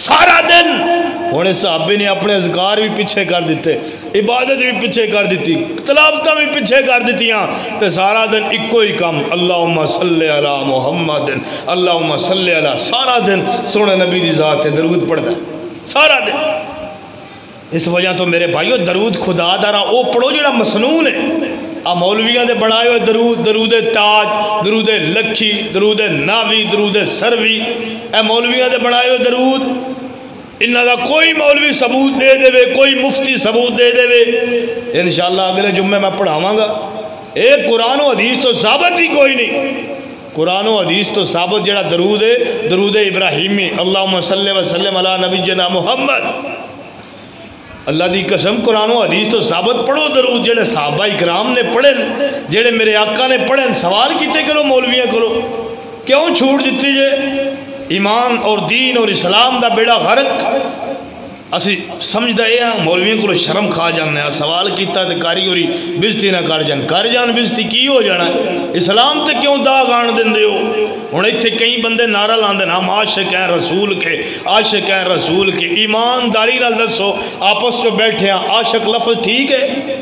سارا دن۔ ہونے صحابی نے اپنے اذکار بھی پیچھے کر دیتے، عبادت بھی پیچھے کر دیتی، تلاوتاں بھی پیچھے کر دیتیاں، تو سارا دن ایکو ہی کام اللہم صلی علی محمد اللہم صلی علی، سارا دن سونے نبی دی ذات تے درود پڑھدا سارا دن۔ اس وجہ تو میرے بھائیو درود خدا دارا او پڑھو جڑا مسنون ہے، مولویاں دے بنائے ہوئے درود، درود تاج، درود لکھی، درود ناوی، درود سروی، اے مولویاں دے بنائے ہوئے درود، انہاں دا کوئی مولوی ثبوت دے دے، کوئی مفتی ثبوت دے دے، انشاءاللہ اگلے جمعے میں پڑھاواں گا۔ ایک قرآن و حدیث تو ثابت ہی کوئی نہیں، قرآن و حدیث تو ثابت جڑا درود ہے درود ابراہیمی، اللہم صلی وسلم علی نبینا محمد، اللہ دی قسم قرآن و حدیث تو ثابت پڑھو درود جڑے صحابہ اکرام نے پڑھیں، جڑے میرے آقا نے پڑھیں، سوال کیتے کرو مولویاں کرو، کیوں چھوڑ دیتی جے؟ ایمان اور دین اور اسلام دا بیڑا غرق اسی سمجھ دے ہیں، مولویوں کو شرم کھا جانے ہیں، سوال کیتا تے کاریگری بزتی نہ کر جان بزتی کی ہو جانا ہے، اسلام تے کیوں داغ آن دن دے ہو؟ ہن ایتھے کئی بندے نعرہ لاندے ہم عاشق ہیں رسول کے، عاشق ہیں رسول کے، ایمانداری نال دسو آپس جو بیٹھے ہیں عاشق لفظ ٹھیک ہے؟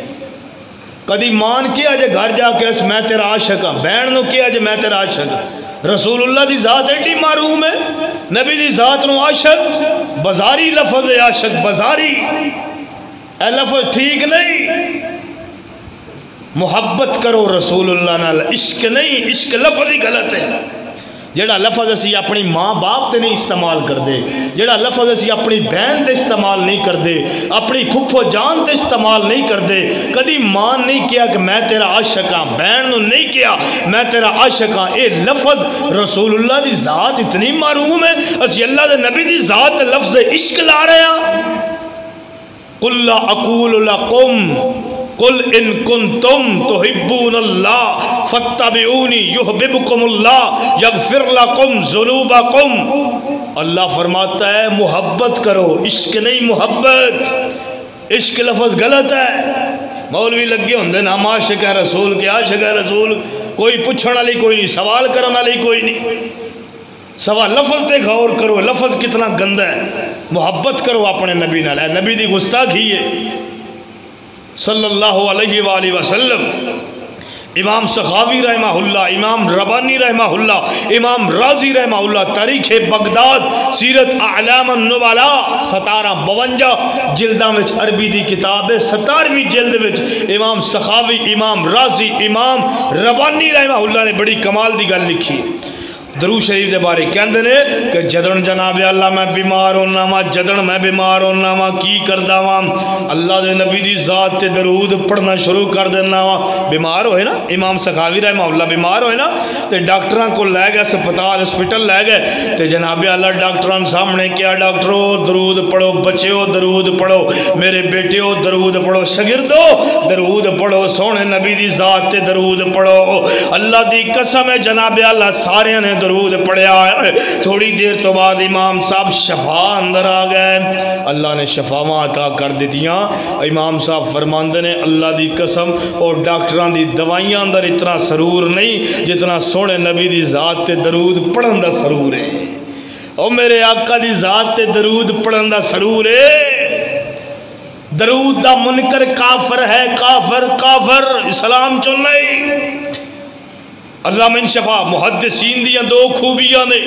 کدی مان کیا جے گھر جا کے اس میں تیرا عاشق ہاں، بہن نو کیا جے میں تیرا عاشق ہاں؟ رسول اللہ دی ذات ایڈی معروم ہے، نبی دی ذات نو عاشق بازاری لفظ ہے، عاشق بازاری، اے لفظ ٹھیک نہیں۔ محبت کرو رسول اللہ نال، عشق نہیں، عشق لفظ ہی غلط ہے۔ جڑا لفظ اسی اپنی ماں باپ تے نہیں استعمال کر دے، جڑا لفظ اسی اپنی بہن تے استعمال نہیں کر دے، اپنی پھپھو جان تے استعمال نہیں کر دے، کدی مان نہیں کیا کہ میں تیرا عاشق ہاں، بہن نو نہیں کیا میں تیرا عاشق ہاں، اے لفظ رسول اللہ دی ذات اتنی معروم ہے، اسی اللہ دے نبی دی ذات لفظ عشق لا رہے ہیں۔ قل لا اقول لکم قل ان کنتم تحبون اللہ فاتبعونی یحببکم اللہ یغفر لکم ذنوبکم۔ اللہ فرماتا ہے محبت کرو، عشق نہیں محبت، عشق لفظ غلط ہے۔ مولوی لگے ہوندے نا ہم عاشق ہیں رسول کے، عاشق ہے رسول، کوئی پوچھن والی کوئی نہیں، سوال کرن والی کوئی نہیں، سوا لفظ تے غور کرو، لفظ کتنا گندا ہے۔ محبت کرو اپنے نبی نال، اے نبی دی گستاخی ہے صلی اللہ علیہ وآلہ وسلم۔ امام سخاوی رحمہ اللہ، امام ربانی رحمہ اللہ، امام رازی رحمہ اللہ، تاریخ بغداد، سیرت اعلام النبلاء 1752 جلداں وچ عربی دی کتاب ہے، 17ویں جلد وچ امام سخاوی، امام رازی، امام ربانی رحمہ اللہ نے بڑی کمال دی گل لکھی ہے۔ درود شریف دے بارے کہندے نے کہ جدن جناب اللہ میں بیمار ہونا وا، جدن میں بیمار ہونا وا کی کردا وا، اللہ دے نبی دی ذات تے درود پڑھنا شروع کر دینا وا۔ بیمار ہوئے نا امام سخاوی رحمہ اللہ، بیمار ہوئے نا تے ڈاکٹراں کو لے گئے ہسپتال لے گئے تے جناب اللہ ڈاکٹراں سامنے کیا، ڈاکٹرو درود پڑھو، بچیو درود پڑھو، میرے بیٹیو درود پڑھو، شاگردو درود پڑھو، سونے نبی دی ذات تے درود پڑھو۔ اللہ دی قسم ہے جناب اللہ سارے نے درود پڑھیا ہے۔ تھوڑی دیر تو بعد امام صاحب شفا اندر آ گئے، اللہ نے شفاواں عطا کر دیتیاں۔ امام صاحب فرماندے نے اللہ دی قسم اور ڈاکٹران دی دوائیاں اندر اتنا سرور نہیں جتنا سونے نبی دی ذات تے درود پڑھن دا سرور ہے، او میرے آقا دی ذات تے درود پڑھن دا سرور ہے۔ درود دا منکر کافر ہے، کافر اسلام چو نہیں۔ اللہ من شفا محدثین دیاں دو خوبیاں نے،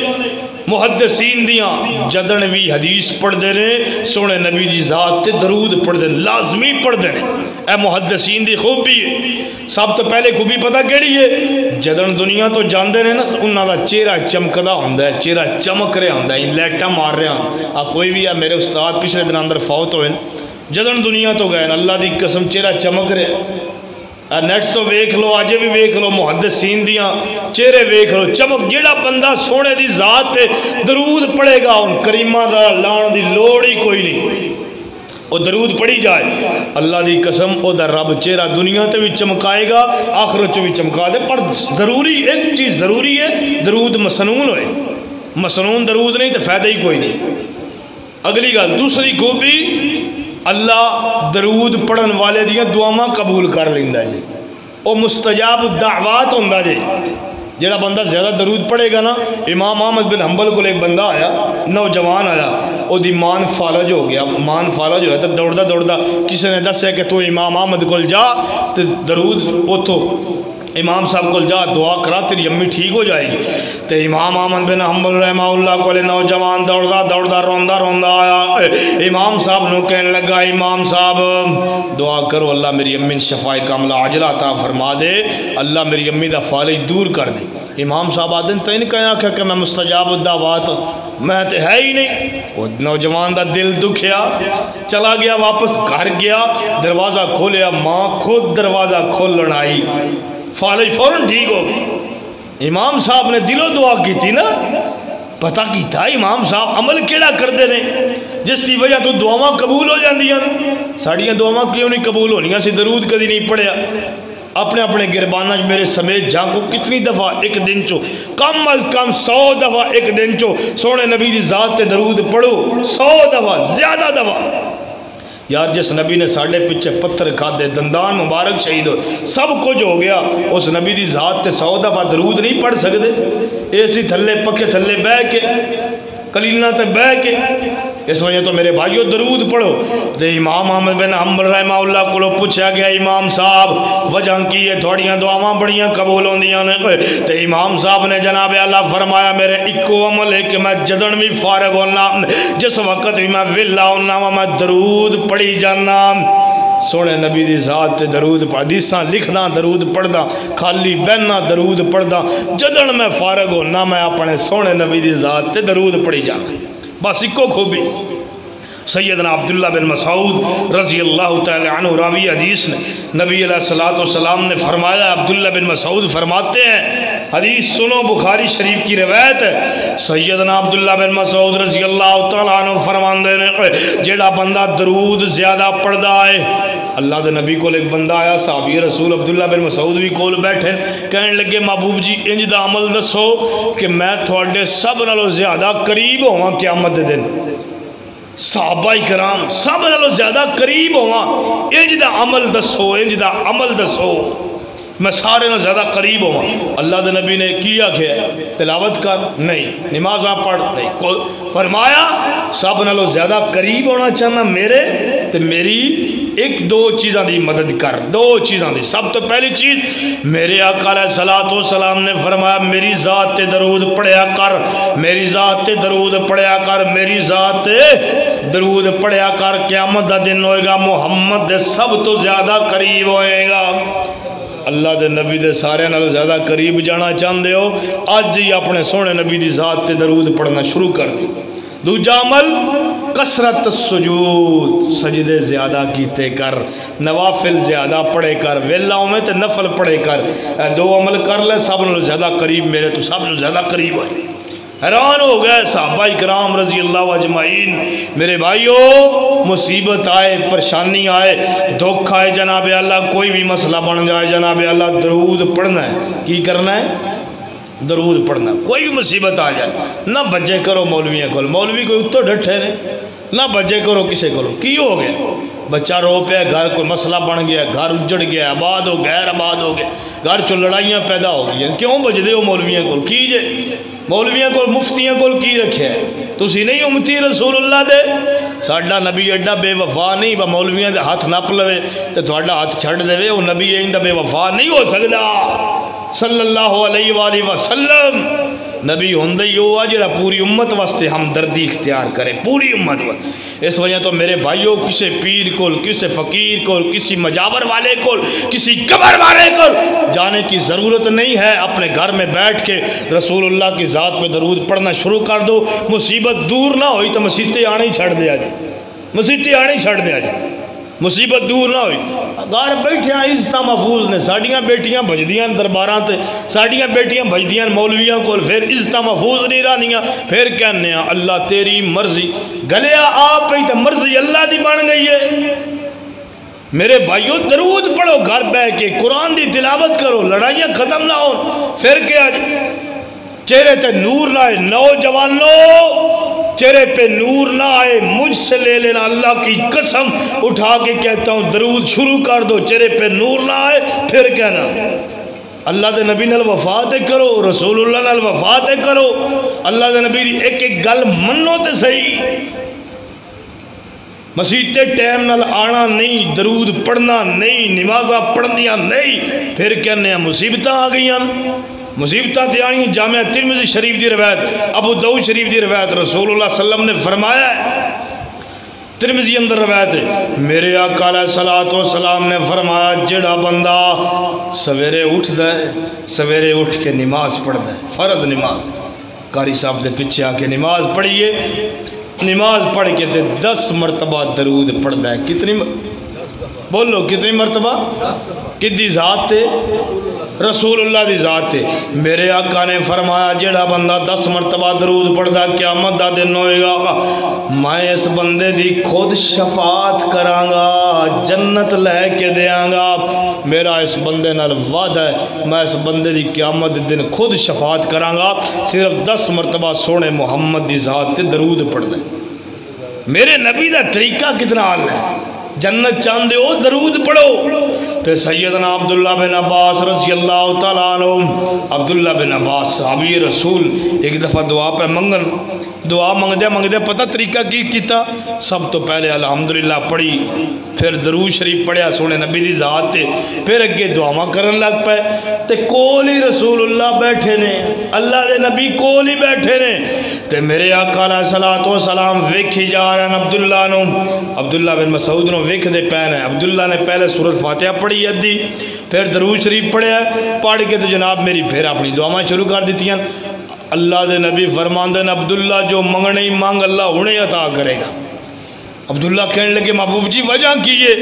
محدثین دیاں جدن بھی حدیث پڑھ دے رہے سونے نبی دی ذات تے درود پڑھ دے لازمی پڑھ دے اے محدثین دی خوبی ہے۔ سب تو پہلے خوبی پتہ کیڑی ہے؟ جدن دنیا تو جاندے نے نا تو انہاں دا چہرہ چمکدا ہوندا ہے، چہرہ چمک رہا ہوندا ہے، لائٹاں مار رہا کوئی بھی ہے میرے استاد پچھلے دن اندر فوت ہوئے جدن دنیا تو گئے اللہ دی قسم چہرہ چمک رہا نیٹ تو ویکھ لو آج بھی ویکھ لو محدثین دیاں چہرے ویکھ لو چمک جیڑا بندہ سونے دی ذات تے درود پڑھے گا ان کریمہ دا لان دی لوڑ ہی کوئی نہیں، وہ درود پڑھی جائے اللہ دی قسم او دا رب چہرہ دنیا تے بھی چمکائے گا آخرت چ بھی چمکا دے۔ پر ضروری ایک چیز ضروری ہے درود مسنون ہوئے، مسنون درود نہیں تو فائدہ ہی کوئی نہیں۔ اگلی گل دوسری خوبی اللہ درود پڑھن والے دیاں دعاواں قبول کر لیندا ہے، او مستجاب الدعوات ہوندا جے۔ جڑا بندہ زیادہ درود پڑھے گا نا، امام احمد بن حنبل کو ایک بندہ آیا نوجوان آیا او دی مان فالج ہو گیا، مان فالج ہوا تو دوڑدا دوڑدا کسی نے دسیا کہ تو امام احمد کو جا تو درود اوتھو امام صاحب کو جا دعا کرا تیری امی ٹھیک ہو جائے گی۔ تو امام احمد بن حنبل رحمہ اللہ کو نوجوان دوڑدا دوڑدا روندا روندا آیا امام صاحب نو کہنے لگا امام صاحب دعا کرو اللہ میری امی شفائے کاملہ عاجلہ عطا فرما دے، اللہ میری امی دا فالج دور کر دے۔ امام صاحب آدن تو نہیں کہا کہ میں مستجاب الدعوات میں تو ہے ہی نہیں۔ وہ نوجوان دا دل دکھیا چلا گیا واپس گھر گیا دروازہ کھولیا ماں خود دروازہ کھولن آئی فالج فوراں ٹھیک ہو گئی۔ امام صاحب نے دل و دعا کی تھی نا، پتہ کی تھا امام صاحب عمل کیڑا کر دے رہے جس کی وجہ تو دعاواں قبول ہو جاندیاں۔ ساڑیاں دعاواں کیوں نہیں قبول ہونیاں سی درود کدی نہیں پڑھیا؟ اپنے اپنے گربانہ میرے سمیت جھانکو کتنی دفعہ ایک دن چو کم از کم 100 دفعہ ایک دن چو سونے نبی دی ذات تے درود پڑھو 100 دفعہ زیادہ دفعہ۔ یار جس نبی نے ساڑھے پچھے پتھر کھادے دندان مبارک شہید ہو سب کچھ ہو گیا اس نبی دی ذات تے 100 دفعہ درود نہیں پڑھ سکتے؟ ایسی تھلے پکے تھلے بہ کے کلیلہ تے بہ کے اس وجہ تو میرے بھائیو درود پڑھو۔ تو امام احمد بن حنبل رحمہ اللہ کو پوچھا گیا امام صاحب وجہ کی ہے تھوڑیاں دعاواں بڑیاں قبول ہوندیاں نے؟ تو امام صاحب نے جناب اللہ فرمایا میرے ایکو عمل ہے کہ میں جدن بھی فارغ ہونا جس وقت بھی میں ویلا ہونا میں درود پڑھی جانا سونے نبی دی ذات تے درود حدیثاں لکھنا درود پڑھدا خالی بہنا درود پڑھدا جدن میں فارغ ہونا میں اپنے سونے نبی دی ذات تے درود پڑھی جانا۔ بس ایک خوبی سیدنا عبداللہ بن مسعود رضی اللہ تعالی عنہ راوی حدیث نے نبی علیہ السلام نے فرمایا عبداللہ بن مسعود فرماتے ہیں حدیث سنو بخاری شریف کی روایت ہے سیدنا عبداللہ بن مسعود رضی اللہ تعالی عنہ فرماندے نے جیڑا بندہ درود زیادہ پڑھدا ہے اللہ دے نبی کو ایک بندہ آیا صحابی رسول عبداللہ بن مسعود بھی کول بیٹھے کہنے لگے محبوب جی انج دا عمل دسو کہ میں تھوڑے سب نالوں زیادہ قریب ہواں قیامت دے دن صحابہ کرام سب نالوں زیادہ قریب ہواں انج دا عمل دسو انج دا عمل دسو میں سارے نال زیادہ قریب ہوں۔ اللہ دے نبی نے کیا کہ تلاوت کر نہیں نمازاں پڑھ نہیں فرمایا سب نالوں زیادہ قریب ہونا چاہنا میرے تے میری ایک دو چیزاں دی مدد کر دو چیزاں دی سب تو پہلی چیز میرے آقا علیہ السلام نے فرمایا میری ذات تے درود پڑھیا کر میری ذات تے درود پڑھیا کر میری ذات تے درود پڑھیا کر قیامت دا دن ہوئے گا محمد دے سب تو زیادہ قریب ہوئے گا۔ اللہ دے نبی دے سارے نالوں زیادہ قریب جانا چاہندے ہو آج ہی اپنے سونے نبی دی ذات تے درود پڑھنا شروع کر دی۔ دوجا عمل کثرت السجود سجدے زیادہ کیتے کر نوافل زیادہ پڑھے کر ویلاؤں میں تے نفل پڑھے کر دو عمل کر لے سب نالوں زیادہ قریب میرے تو سب نالوں زیادہ قریب ہوئے۔ حیران ہو گئے صحابہ کرام رضی اللہ اجمعین میرے بھائیو مصیبت آئے پریشانی آئے دکھ آئے جناب اللہ کوئی بھی مسئلہ بن جائے جناب اللہ درود پڑھنا ہے کی کرنا ہے درود پڑھنا کوئی بھی مصیبت آ جائے نہ بجے کرو مولویاں کو مولوی کوئی اتو ڈٹھے نے نہ بجے کرو کسے کرو کی ہو گیا بچہ رو پہ گھر کوئی مسئلہ بن گیا گھر اجڑ گیا آباد ہو غیر آباد ہو گئے گھر چو لڑائیاں پیدا ہو گئی کیوں بجدے ہو مولویاں کو کی جے مولویاں کو مفتیاں کو کی رکھے ہیں تسی نہیں امتی رسول اللہ دے ساڈا نبی ایڈا بے وفا نہیں با مولویاں دے ہاتھ نپ لوے تے تھوڑا ہاتھ چھڑ دے وہ نبی ایڈا بے وفا نہیں ہو سکدا صلی اللہ علیہ وآلہ وسلم نبی ہوندے ہی ہوا جڑا پوری امت واسطے ہمدردی اختیار کرے، پوری امت واسطے۔ اس وجہ تو میرے بھائیوں کسی پیر کو، کسی فقیر کو، کسی مجاور والے کو، کسی قبر والے کو جانے کی ضرورت نہیں ہے۔ اپنے گھر میں بیٹھ کے رسول اللہ کی ذات پہ درود پڑھنا شروع کر دو، مصیبت دور نہ ہوئی تو مسیطیں آنے ہی چھڑ دیا جی، مسیطیں آنے ہی چھڑ دیا جی، مصیبت دور نہ ہوئی۔ گھر بیٹھے عزت محفوظ نے، ساڑیاں بیٹیاں بجدیاں درباراں تے، ساڑیاں بیٹیاں بجدیاں مولویاں کو، پھر عزت محفوظ نہیں رہنیاں، پھر کہنے ہیں اللہ تیری مرضی، گلیا آپ پہ تو مرضی اللہ دی بن گئی ہے۔ میرے بھائیوں درود پڑھو گھر بیٹھ کے، قرآن دی تلاوت کرو، لڑائیاں ختم نہ ہوں، پھر کیا جی چہرے تے نور نہ آئے، نوجوانوں چہرے پہ نور نہ آئے مجھ سے لے لینا، اللہ کی قسم اٹھا کے کہتا ہوں درود شروع کر دو، چہرے پہ نور نہ آئے پھر کہنا اللہ دے نبی نال وفات کرو، رسول اللہ نال وفات کرو، اللہ دے نبی دی ایک ایک گل منو تے صحیح۔ مسیح ٹائم نال آنا نہیں، درود پڑھنا نہیں، نمازہ پڑھنیاں نہیں، پھر کہنے ہیں مصیبتاں آ گئیاں، مصیبتاں تے آئیں۔ جامع ترمذی شریف دی روایت، ابو داؤد شریف دی روایت، رسول اللہ صلی اللہ علیہ وسلم نے فرمایا ہے، ترمذی اندر روایت ہے، میرے آقا علیہ الصلوۃ والسلام نے فرمایا جڑا بندہ سویرے اٹھ دے، سویرے اٹھ کے نماز پڑھ دے، فرض نماز، قاری صاحب دے پیچھے آ کے نماز پڑھیے، نماز پڑھ کے تے 10 مرتبہ درود پڑھ دے، کتنی بولو کتنی مرتبہ؟ کدی ذات تے؟ رسول اللہ دی ذات تے۔ میرے آقا نے فرمایا جڑا بندہ 10 مرتبہ درود پڑھدا قیامت دا دن ہوئے گا، میں اس بندے دی خود شفاعت کراں گا، جنت لے کے دیاں گا، میرا اس بندے نال وعدہ ہے میں اس بندے دی قیامت دے دن خود شفاعت کراں گا، صرف 10 مرتبہ سونے محمد دی ذات تے درود پڑھ دے۔ میرے نبی دا طریقہ کتنا عال ہے، جنت چاندے ہو درود پڑھو۔ تے سیدنا عبداللہ بن عباس رضی اللہ تعالیٰ عنہ، عبداللہ بن عباس صحابی رسول ایک دفعہ دعا پہ منگن، دعا منگدے پتہ طریقہ کی کیتا، سب تو پہلے الحمدللہ پڑھی، پھر درود شریف پڑھیا سونے نبی دی ذات تے، پھر اگے دعاواں کرن لگ پے، تے کول ہی رسول اللہ بیٹھے نے، اللہ دے نبی کول ہی بیٹھے نے، تے میرے آقا علیہ الصلوۃ والسلام ویکھی جا رہے ہیں عبداللہ نو، عبداللہ بن مسعود نو ویکھ دے پے نے، عبداللہ نے پہلے سورۃ فاتحہ پڑھی ادھی، پھر درود شریف پڑھیا، پڑھ کے تو جناب میری پھر اپنی دعاواں شروع کر دیتیاں۔ اللہ دے نبی فرماندے ہیں عبداللہ جو منگنے ہی مانگ اللہ انہیں عطا کرے گا۔ عبداللہ کہنے لگے محبوب جی وجہ کیے،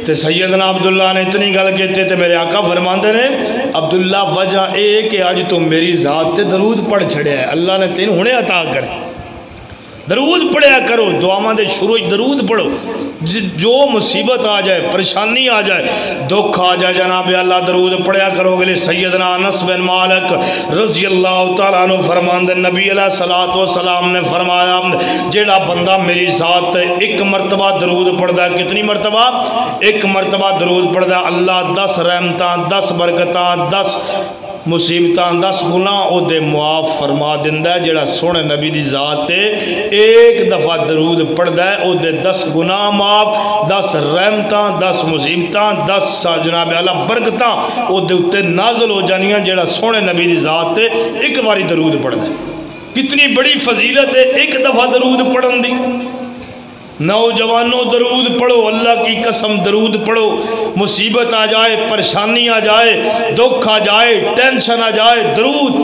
تے سیدنا عبداللہ نے اتنی گل کہتے تے میرے آقا فرماندے نے عبداللہ وجہ اے کہ آج تو میری ذات تے درود پڑھ چھڑیا ہے، اللہ نے تین انہیں عطا کرے، درود پڑھیا کرو، دعاواں دے شروع درود پڑھو، جو مصیبت آ جائے، پریشانی آ جائے، دکھ آ جائے، جناب اللہ درود پڑھیا کرو گے۔ سیدنا انس بن مالک رضی اللہ تعالیٰ عنہ فرماندے نبی علیہ الصلوۃ والسلام نے فرمایا جیڑا بندہ میری ذات ایک مرتبہ درود پڑھدا ہے، کتنی مرتبہ؟ ایک مرتبہ درود پڑھدا ہے، اللہ 10 رحمتاں، 10 برکتاں، 10 مصیبتاں، 10 گناہ او دے معاف فرما دیندا ہے۔ جڑا سونے نبی دی ذات تے ایک دفعہ درود پڑھدا ہے او دے 10 گناہ معاف، 10 رحمتاں، 10 مصیبتاں، 10 جناب اللہ برکتاں او دے اتے نازل ہو جانیاں جڑا سونے نبی دی ذات تے ایک باری درود پڑھدا ہے۔ کتنی بڑی فضیلت ہے ایک دفعہ درود پڑھن دی۔ نوجوانوں درود پڑھو، اللہ کی قسم درود پڑھو، مصیبت آ جائے، پریشانی آ جائے، دکھ آ جائے، ٹینشن آ جائے، درود۔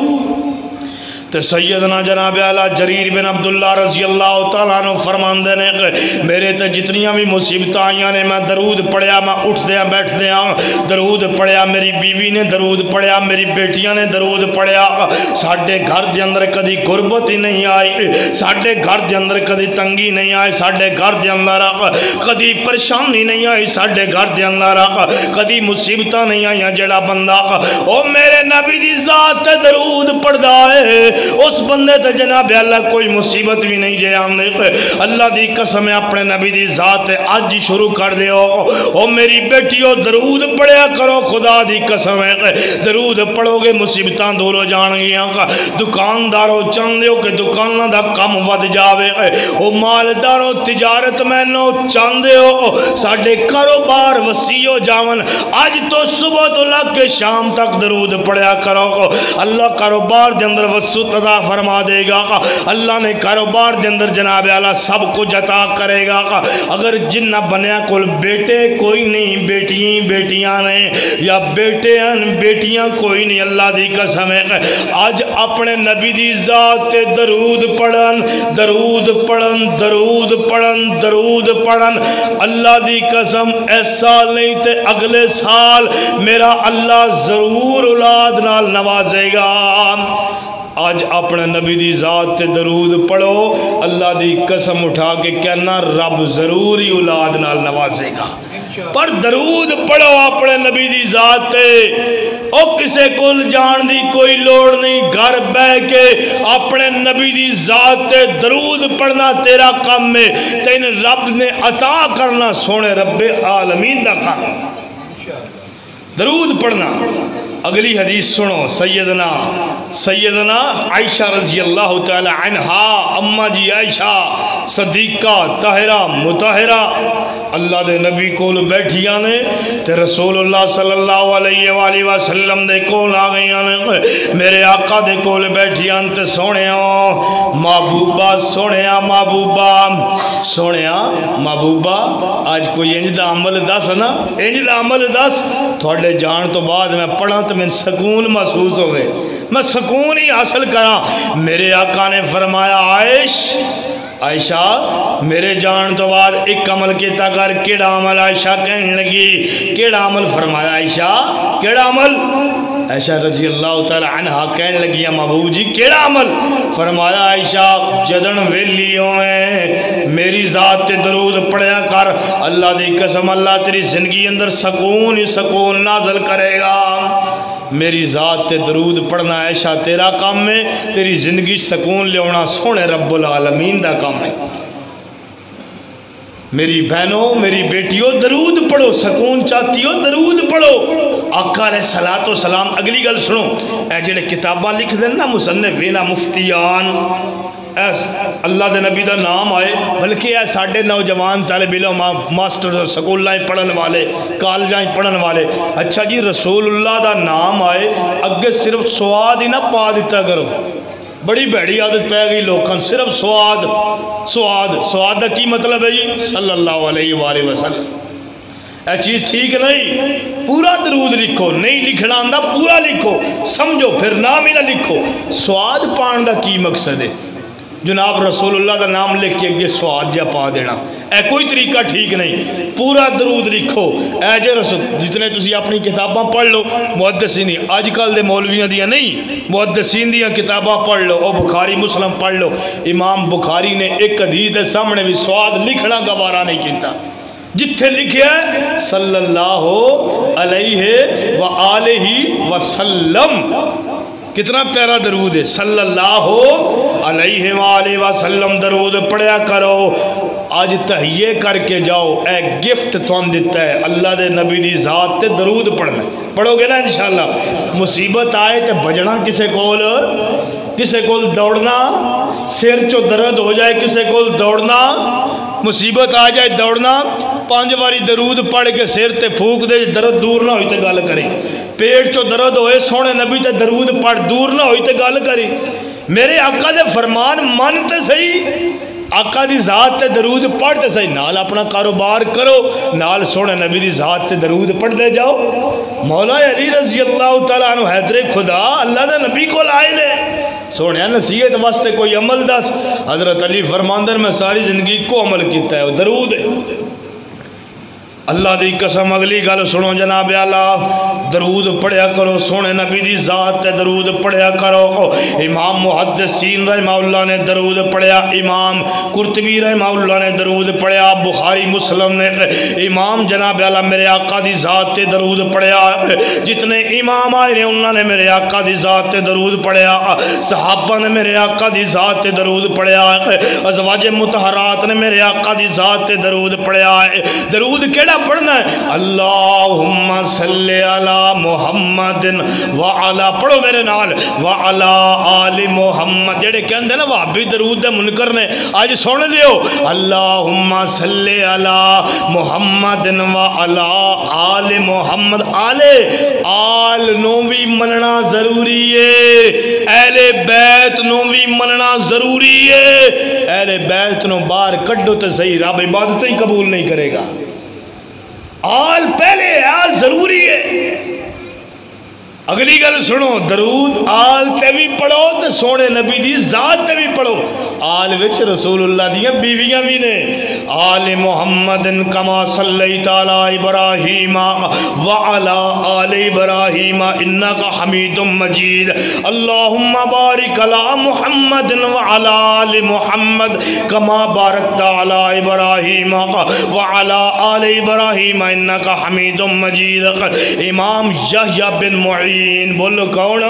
تو سیدنا جناب اعلیٰ جریر بن عبداللہ رضی اللہ تعالیٰ عنہ فرماندے نے میرے تے جتنیاں بھی مصیبتاں آئیاں نے میں درود پڑھیا، میں اٹھ دیا بیٹھ دیا درود پڑھیا، میری بیوی نے درود پڑھیا، میری بیٹیاں نے درود پڑھیا، ساڑھے گھر دے اندر کدی غربت ہی نہیں آئی، ساڑھے گھر دے اندر کدی تنگی نہیں آئی، ساڑھے گھر دے اندر کدی پریشانی نہیں آئی، ساڑھے گھر دے اندر کدی مصیبتاں نہیں آئیاں۔ جڑا بندہ او میرے نبی دی ذات درود پڑھدا ہے اس بندے تے جناب اللہ کوئی مصیبت بھی نہیں جے آمنے اللہ دی قسم اپنے نبی دی ذات آج ہی شروع کر دیو او میری بیٹیو درود پڑھیا کرو خدا دی قسم ہے درود پڑھو گے مصیبتاں دور ہو جان گیاں دکانداروں چاہندے ہو کہ دکانہ دا کم ود جاوے او مالداروں تجارت میں نو چاہندے ہو ساڑھے کاروبار وسیع ہو جاون آج تو صبح تو لگ کے شام تک درود پڑھیا کرو اللہ کاروبار دے اندر وسعت عطا فرما دے گا اللہ نے کاروبار دے اندر جناب اعلیٰ سب کچھ عطا کرے گا اگر جنہ بنیا کل بیٹے کوئی نہیں بیٹیاں نے یا بیٹے ہیں بیٹیاں کوئی نہیں اللہ دی قسم ہے آج اپنے نبی دی ذات درود پڑھن درود پڑھن درود پڑھن درود پڑھن اللہ دی قسم ایسا نہیں تے اگلے سال میرا اللہ ضرور اولاد نال نوازے گا آج اپنے نبی دی ذات تے درود پڑھو اللہ دی قسم اٹھا کے کہنا رب ضروری اولاد نال نوازے گا پر درود پڑھو اپنے نبی دی ذات تے او کسے کل جان دی کوئی لوڑ نہیں گھر بہ کے اپنے نبی دی ذات تے درود پڑھنا تیرا کام میں تین رب نے عطا کرنا سونے رب عالمین دا کام درود پڑھنا اگلی حدیث سنو سیدنا عائشہ رضی اللہ تعالی عنہا اماں جی عائشہ صدیقہ طاہرہ مطہرہ اللہ دے نبی کول بیٹھیاں نے تے رسول اللہ صلی اللہ علیہ وآلہ وسلم دے کول آ گئیاں نے میرے آقا دے کول بیٹھیاں تے سونیا محبوبہ سونیا محبوبہ آج کوئی انج دا عمل دس نا انج دا عمل دس تھوڑے جان تو بعد میں پڑھا تو میں سکون محسوس ہوئے میں سکون ہی حاصل کرا میرے آقا نے فرمایا عائشہ میرے جان تو بعد ایک عمل کیتا کر کیڑا عمل عائشہ کہنے لگی کیڑا عمل فرمایا عائشہ کیڑا عمل عائشہ رضی اللہ تعالی عنہ کہنے لگی محبوب جی کیڑا عمل فرمایا عائشہ جدن ویلی ہوئے میری ذات تے درود پڑھیا کر اللہ دی قسم اللہ تیری زندگی اندر سکون ہی سکون نازل کرے گا میری ذات تے درود پڑھنا عائشہ تیرا کام میں تیری زندگی سکون لیونا سونے رب العالمین دا کام ہے میری بہنوں میری بیٹیوں درود پڑھو سکون چاہتی ہو درود پڑھو آقا علیہ الصلوۃ والسلام اگلی گل سنو اے جڑے کتاباں لکھ دیں نا مصنفین مفتیان اللہ دے نبی دا نام آئے بلکہ اے ساڑھے نوجوان طالب علم ماسٹر سکولائیں پڑھن والے کالجائیں پڑھن والے اچھا جی رسول اللہ دا نام آئے اگے صرف سواد ہی نہ پا دیتا کرو بڑی بڑی عادت پہ گئی لوگاں صرف سواد دا کی مطلب ہے جی صلی اللہ علیہ وآلہ وسلم اے چیز ٹھیک نہیں پورا درود لکھو نہیں لکھنا آندہ پورا لکھو سمجھو پھر نام ہی نہ لکھو سواد پان دا کی مقصد ہے جناب رسول اللہ دا نام لکھ کے اگے سواد جا پا دینا اے کوئی طریقہ ٹھیک نہیں پورا درود لکھو اے جے رسول جتنے تسی اپنی کتاباں پڑھ لو محدثین آج کل دے مولویاں دیاں نہیں محدثین دیاں کتاباں پڑھ لو او بخاری مسلم پڑھ لو امام بخاری نے ایک حدیث دے سامنے بھی سواد لکھنا گوارا نہیں کیتا جتھے لکھیا ہے صلی اللہ علیہ وآلہ وسلم کتنا پیارا درود ہے صلی اللہ علیہ وآلہ وسلم درود پڑھیا کرو آج تہیے کر کے جاؤ اے گفٹ تھون دیتا ہے اللہ دے نبی دی ذات تے درود پڑھنا پڑھو گے نا انشاءاللہ مصیبت آئے تے بجنا کسے کول دوڑنا سر چو درد ہو جائے کسے کول دوڑنا مصیبت آ جائے دوڑنا 5 باری درود پڑھ کے سر تے پھوک دے درد دور نہ ہوئی تے گل کریں پیٹ چو درد ہوئے سونے نبی تے درود پڑھ دور نہ ہوئی تے گل کریں میرے آقا دے فرمان من تے صحیح آقا دی ذات تے درود پڑھ تے صحیح نال اپنا کاروبار کرو نال سونے نبی دی ذات تے درود پڑھ دے جاؤ مولا علی رضی اللہ تعالیٰ عنہ حیدر خدا اللہ دے نبی کو لائے لے سونے نصیحت واسطے کوئی عمل دس حضرت علی فرماندن میں ساری زندگی کو عمل کیتا ہے درود ہے اللہ دی قسم اگلی گل سنو جناب اعلیٰ، درود پڑھیا کرو، سونے نبی دی ذات تے درود پڑھیا کرو۔ امام محدثین رحمہ اللہ نے درود پڑھیا، امام قرطبی رحمہ اللہ نے درود پڑھیا، بخاری مسلم نے، امام جناب اعلیٰ میرے آقا دی ذات تے درود پڑھیا، جتنے امام آئے نے انہوں نے میرے آقا دی ذات تے درود پڑھیا، صحابہ نے میرے آقا دی ذات تے درود پڑھیا، ازواج مطہرات نے میرے آقا دی ذات تے درود پڑھیا ہے۔ درود کیڑا پڑھنا ہے؟ اللہم صلی علی محمد وعلا، پڑھو میرے نال، وعلا آل محمد، جڑے کہندے نا وہابی درود دے منکر نے، آج سن لیو، اللہم صلی علی محمد وعلا آل محمد، آل نو بھی مننا ضروری ہے، اہل بیت نو بھی مننا ضروری ہے، اہل بیت نو باہر کڈو تو صحیح، رب عبادت ہی قبول نہیں کرے گا۔ آل پہلے، آل ضروری ہے۔ اگلی گل سنو، درود آل تے بھی پڑھو تے سونے نبی دی ذات تے بھی پڑھو۔ آل وچ رسول اللہ دیاں بیویاں بھی نے، آل محمد کما صلیت علی ابراہیم وعلا آل ابراہیم انک حمید مجید، اللہم بارک علی محمد وعلا آل محمد کما بارکت علی ابراہیم وعلا آل ابراہیم انک حمید مجید۔ امام یحییٰ بن معین، بولو کون؟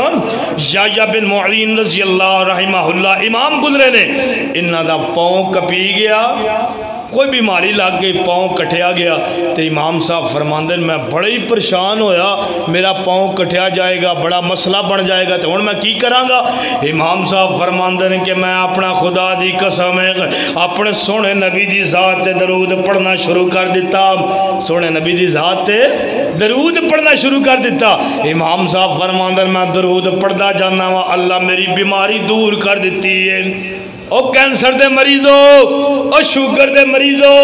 یحییٰ بن معین رضی اللہ رحمہ اللہ، امام گزرے نے، انہاں دا پاؤں کپی گیا، کوئی بیماری لگ گئی، پاؤں کٹیا گیا، تو امام صاحب فرماندے میں بڑا ہی پریشان ہویا، میرا پاؤں کٹیا جائے گا، بڑا مسئلہ بن جائے گا، تو ہن میں کی کراں گا؟ امام صاحب فرماندے ہیں کہ میں اپنا خدا دی قسم ہے اپنے سونے نبی دی ذات تے درود پڑھنا شروع کر دیتا، سونے نبی دی ذات تے درود پڑھنا شروع کر دیتا۔ امام صاحب فرماندے ہیں میں درود پڑھدا جانا وا، اللہ میری بیماری دور کر دیتی ہے۔ او کینسر دے مریضو، او شوگر دے مریضو،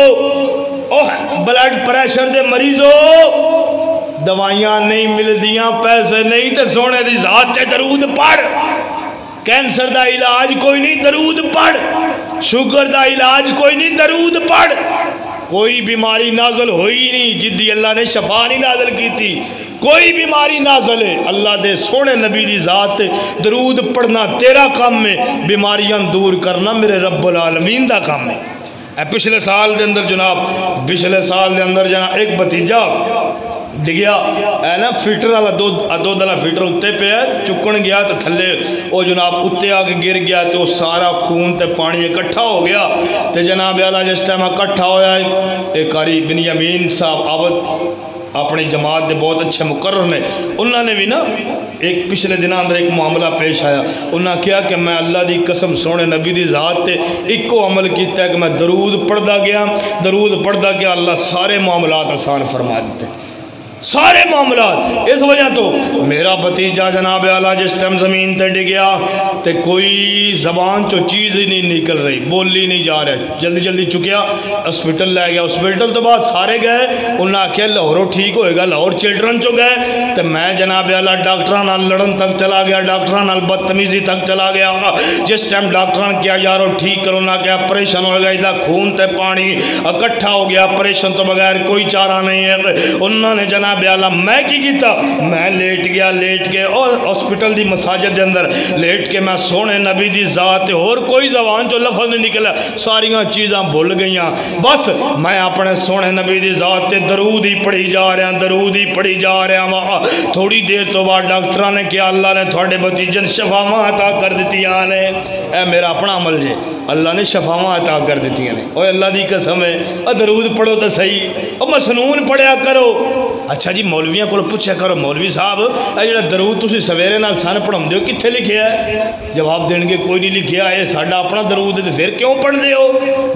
او بلڈ پریشر دے مریضو، دوائیاں نہیں ملدیاں، پیسے نہیں تے سونے دی ذات تے درود پڑھ۔ کینسر دا علاج کوئی نہیں، درود پڑھ۔ شوگر دا علاج کوئی نہیں، درود پڑھ۔ کوئی بیماری نازل ہوئی نہیں جدی اللہ نے شفا نہیں نازل کی تھی، کوئی بیماری نازل ہے، اللہ دے سونے نبی دی ذات درود پڑھنا تیرا کام میں، بیماریاں دور کرنا میرے رب العالمین دا کام ہے۔ پچھلے سال دے اندر جناب، پچھلے سال دے اندر جناب ایک بتیجا ڈگیا ہے نا، فلٹر والا دو دلا فلٹر اتے پہ ہے، چکن گیا تو تھلے وہ جناب اتے آ کے گر گیا، تو سارا خون تے پانی اکٹھا ہو گیا، تو جناب اعلیٰ جس ٹائم اکٹھا ہویا ایک قاری بن یمین صاحب عابد اپنی جماعت دے بہت اچھے مقرر نے، انہوں نے بھی نا ایک پچھلے دنوں اندر ایک معاملہ پیش آیا، انہوں نے کیا کہ میں اللہ دی قسم سونے نبی دی ذات تے ایک کو عمل کیتا ہے کہ میں درود پڑھدا گیا، درود پڑھدا گیا، اللہ سارے معاملات آسان فرما دیتے، سارے معاملات۔ اس وجہ تو میرا بھتیجا جناب اعلیٰ جس ٹائم زمین تے ڈگیا تے کوئی زبان چو چیز ہی نہیں نکل رہی، بولی نہیں جا رہے، جلدی جلدی چکیا ہسپیٹل لے گیا، ہسپیٹل تو بعد سارے گئے، انہوں نے آکھیا لاہوروں ٹھیک ہوئے گا، لاہور چلڈرن چو گئے، تو میں جناب اعلیٰ ڈاکٹران نال لڑن تک چلا گیا، ڈاکٹران نال بدتمیزی تک چلا گیا، جس ٹائم ڈاکٹران کیا یارو ٹھیک کرو نہ کیا آپریشن ہو گیا، ادھا خون تے پانی اکٹھا ہو گیا، آپریشن تو بغیر کوئی چارہ نہیں ہے، انہوں نے جناب اعلیٰ میں کی کیتا، میں لیٹ گیا، لیٹ کے اور ہسپیٹل دی مساجد دے اندر لیٹ کے میں سونے نبی دی ذات اور کوئی زبان چو لفظ نہیں نکلا، ساریاں چیزاں بھول گئیاں، بس میں اپنے سونے نبی دی ذات تے درود ہی پڑھی جا رہا ہوں، درود ہی پڑھی جا رہا ہوں۔ تھوڑی دیر تو بعد ڈاکٹران نے کیا اللہ نے تھوڑے بتیجن شفاواں عطا کر دیتیاں نے، اے میرا اپنا عمل جے، اللہ نے شفاواں عطا کر دیتیاں نے، اوہ اللہ دی قسم ہے، درود پڑھو تو صحیح، او مسنون پڑھیا کرو۔ اچھا جی مولویاں کو پوچھا کرو مولوی صاحب اے جڑا درود تسی سویرے نال سن پڑھاؤندے ہو کتھے لکھیا ہے؟ جواب دین گے کوئی نہیں لکھیا ہے، ساڈا اپنا درود ہے، تے پھر کیوں پڑھدے ہو؟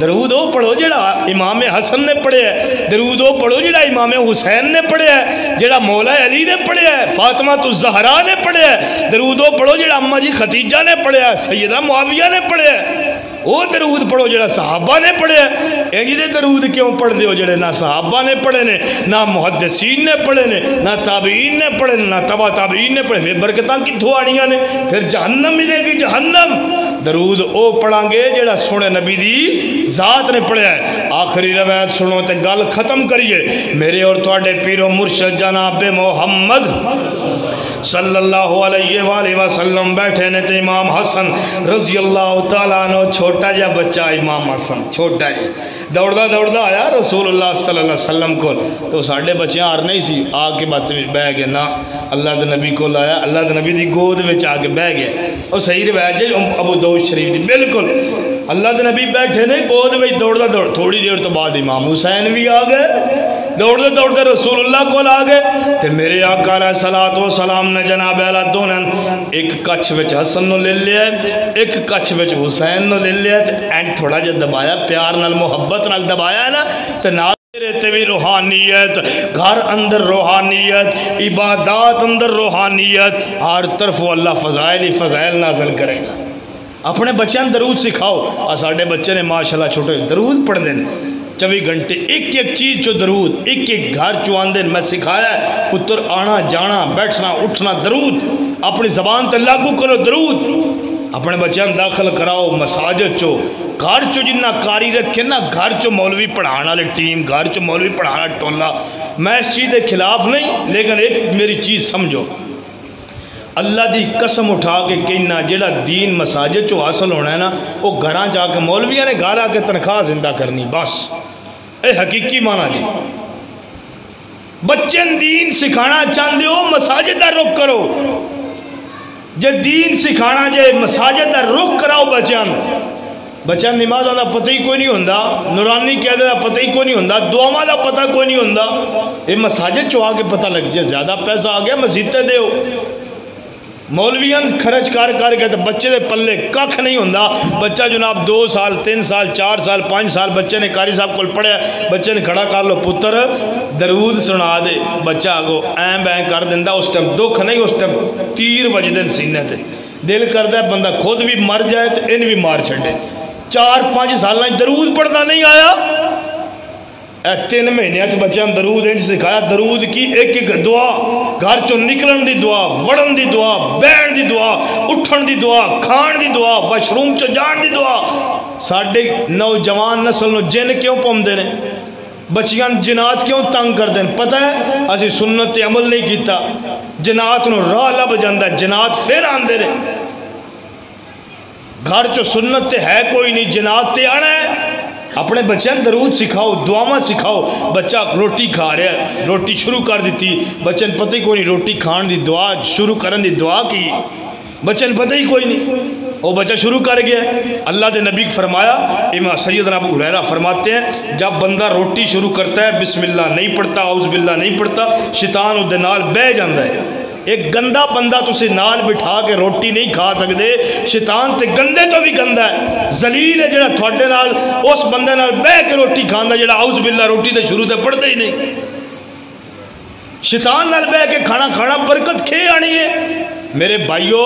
درود وہ پڑھو جڑا امام حسن نے پڑھیا ہے، درود وہ پڑھو جڑا امام حسین نے پڑھیا ہے، جڑا مولا علی نے پڑھیا ہے، فاطمہ الزہرا نے پڑھیا ہے، درود وہ پڑھو جڑا اماں جی ختیجہ نے پڑھیا ہے، سیدہ معاویہ نے پڑھیا ہے۔ وہ درود پڑھو جڑا صحابہ نے پڑھے ہے. دے درود کیوں پڑھ دیو جڑے نہ صحابہ نے پڑھے نے، نہ محدثین نے پڑھے نے، نہ تابعین نے پڑھے نے، نہ تبع تابعین نے پڑھے. پھر برکتاں کتھوں آنیاں نے؟ پھر جہنم ملے گی، جہنم. درود او پڑھاں گے جڑا سونے نبی دی ذات نے پڑھیا ہے. آخری روایت سنو تے گل ختم کریے. میرے اور تواڈے پیر و مرشد جناب محمد صلی اللہ علیہ وآلہ وسلم بیٹھے نے تے امام حسن رضی اللہ تعالیٰ عنہ چھوٹا جا بچہ امام حسن چھوٹا جا دوڑدا آیا رسول اللہ صلی اللہ علیہ وسلم کو. تو ساڑھے بچیاں آر نہیں سی، آ کے بات بہ گئے نا اللہ دے نبی کو لایا، اللہ دے نبی دی گود وچ آ کے بہ گئے. اور صحیح روایت ہے ابو داؤد شریف دی بالکل. اللہ دے نبی بیٹھے نے گود وچ دوڑدا تھوڑی دیر تو بعد امام حسین بھی آ گئے، دوڑتے رسول اللہ کو آ گئے. تے میرے آقا علیہ الصلوۃ والسلام نے جناب اعلیٰ دونوں ایک کچھ وچ حسن نو لے لیا، ایک کچھ وچ حسین نو لے لیا، تے اینڈ تھوڑا جا دبایا، پیار نال محبت نال دبایا ہے نا. تے نال تے بھی روحانیت، گھر اندر روحانیت، عبادات اندر روحانیت، ہر طرف اللہ فضائل ہی فضائل نازل کرے گا. اپنے بچیاں درود سکھاؤ. ساڑھے بچے نے ماشاءاللہ چھوٹے درود پڑھ دیں 24 گھنٹے، ایک ایک چیز چو درود، ایک ایک گھر چو آندے میں سکھایا ہے. پتر آنا جانا بیٹھنا اٹھنا درود، اپنی زبان تے لاگو کرو درود. اپنے بچیاں داخل کراؤ مساجد چو، گھر چو جنہ کاری رکھے نا، گھر چو مولوی پڑھانا لے ٹیم، گھر چو مولوی پڑھانا ٹولہ. میں اس چیز کے خلاف نہیں، لیکن ایک میری چیز سمجھو، اللہ دی قسم اٹھا کے کہنا جیڑا دین مساجد چو حاصل ہونا ہے نا، وہ گھراں جا کے مولویاں نے گھر آ کے تنخواہ زندہ کرنی بس. اے حقیقی معنی جی. بچے دین سکھانا چاہتے ہو مساجد دا رخ کرو. جے دین سکھانا جے مساجد دا رخ کراؤ. بچیاں نماز دا پتہ ہی کوئی نہیں ہوندا، نورانی قیدے دا پتہ ہی کوئی نہیں ہوندا، دعاواں دا پتہ کوئی نہیں ہوندا. یہ مساجد چو آ کے پتہ لگ جائے زیادہ پیسہ آ گیا مسجد تے دیو. مولویاں خرچ کر کے تو بچے دے پلے ککھ نہیں ہوندا. بچہ جناب 2 سال 3 سال 4 سال 5 سال بچے نے قاری صاحب کو پڑھیا، بچے نے کھڑا کر لو پتر درود سنا دے، بچہ آگو این بین کر دیندہ. اس ٹائم دکھ نہیں، اس ٹائم تیر وجدن سینے تے دل کردہ ہے بندہ خود بھی مر جائے تو ان بھی مار چھڑے. 4-5 سالہ درود پڑھنا نہیں آیا. 3 مہینے بچوں درود انج سکھایا. درود کی ایک ایک دعا، گھر چو نکلن دی دعا، وڑن دی دعا، بیٹھ دی دعا، اٹھن دی دعا، کھان دی دعا، واشروم چو جان دی دعا. ساڑھے نوجوان نسل نو جن کیوں پوندے نے؟ بچیاں جنات کیوں تنگ کر دیں؟ پتہ ہے اسی سنت عمل نہیں کیتا. جنات نو راہ لب جاندہ ہے، جنات پھر آندے رہے. گھر چو سنت تے ہے کوئی نہیں، جنات تے آنا ہے. اپنے بچوں درود سکھاؤ، دعاواں سکھاؤ. بچہ روٹی کھا رہا ہے، روٹی شروع کر دیتی، بچوں پتہ ہی کوئی نہیں روٹی کھان دی دعا شروع کرن دی دعا کی، بچوں پتہ ہی کوئی نہیں. وہ بچہ شروع کر گیا. اللہ دے نبی فرمایا، امام سیدنا ابو ہریرہ فرماتے ہیں جب بندہ روٹی شروع کرتا ہے بسم اللہ نہیں پڑھتا، اعوذ باللہ نہیں پڑھتا، شیطان اس دے نال بہ جاندہ ہے. ایک گندہ بندہ تسی نال بٹھا کے روٹی نہیں کھا سکتے. شیطان تے گندے تو بھی گندہ ہے، ذلیل ہے جڑا تھوڑے نال اس بندے نال بہ کے روٹی کھاندا جڑا اعوذ باللہ روٹی تے شروع تے پڑھتے ہی نہیں. شیطان نال بہ کے کھانا برکت کھے آنی ہے. میرے بھائیو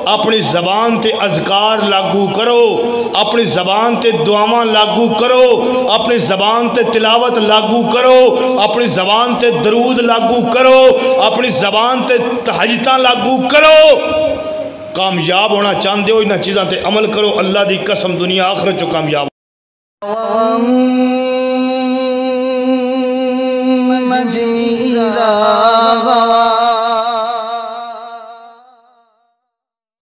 اپنی زبان تے اذکار لاگو کرو، اپنی زبان تے دعاواں لاگو کرو، اپنی زبان تے تلاوت لاگو کرو، اپنی زبان تے درود لاگو کرو، اپنی زبان تے تہجداں لاگو کرو. کامیاب ہونا چاہتے ہو انہاں چیزاں تے عمل کرو. اللہ دی قسم دنیا آخرت چو کامیاب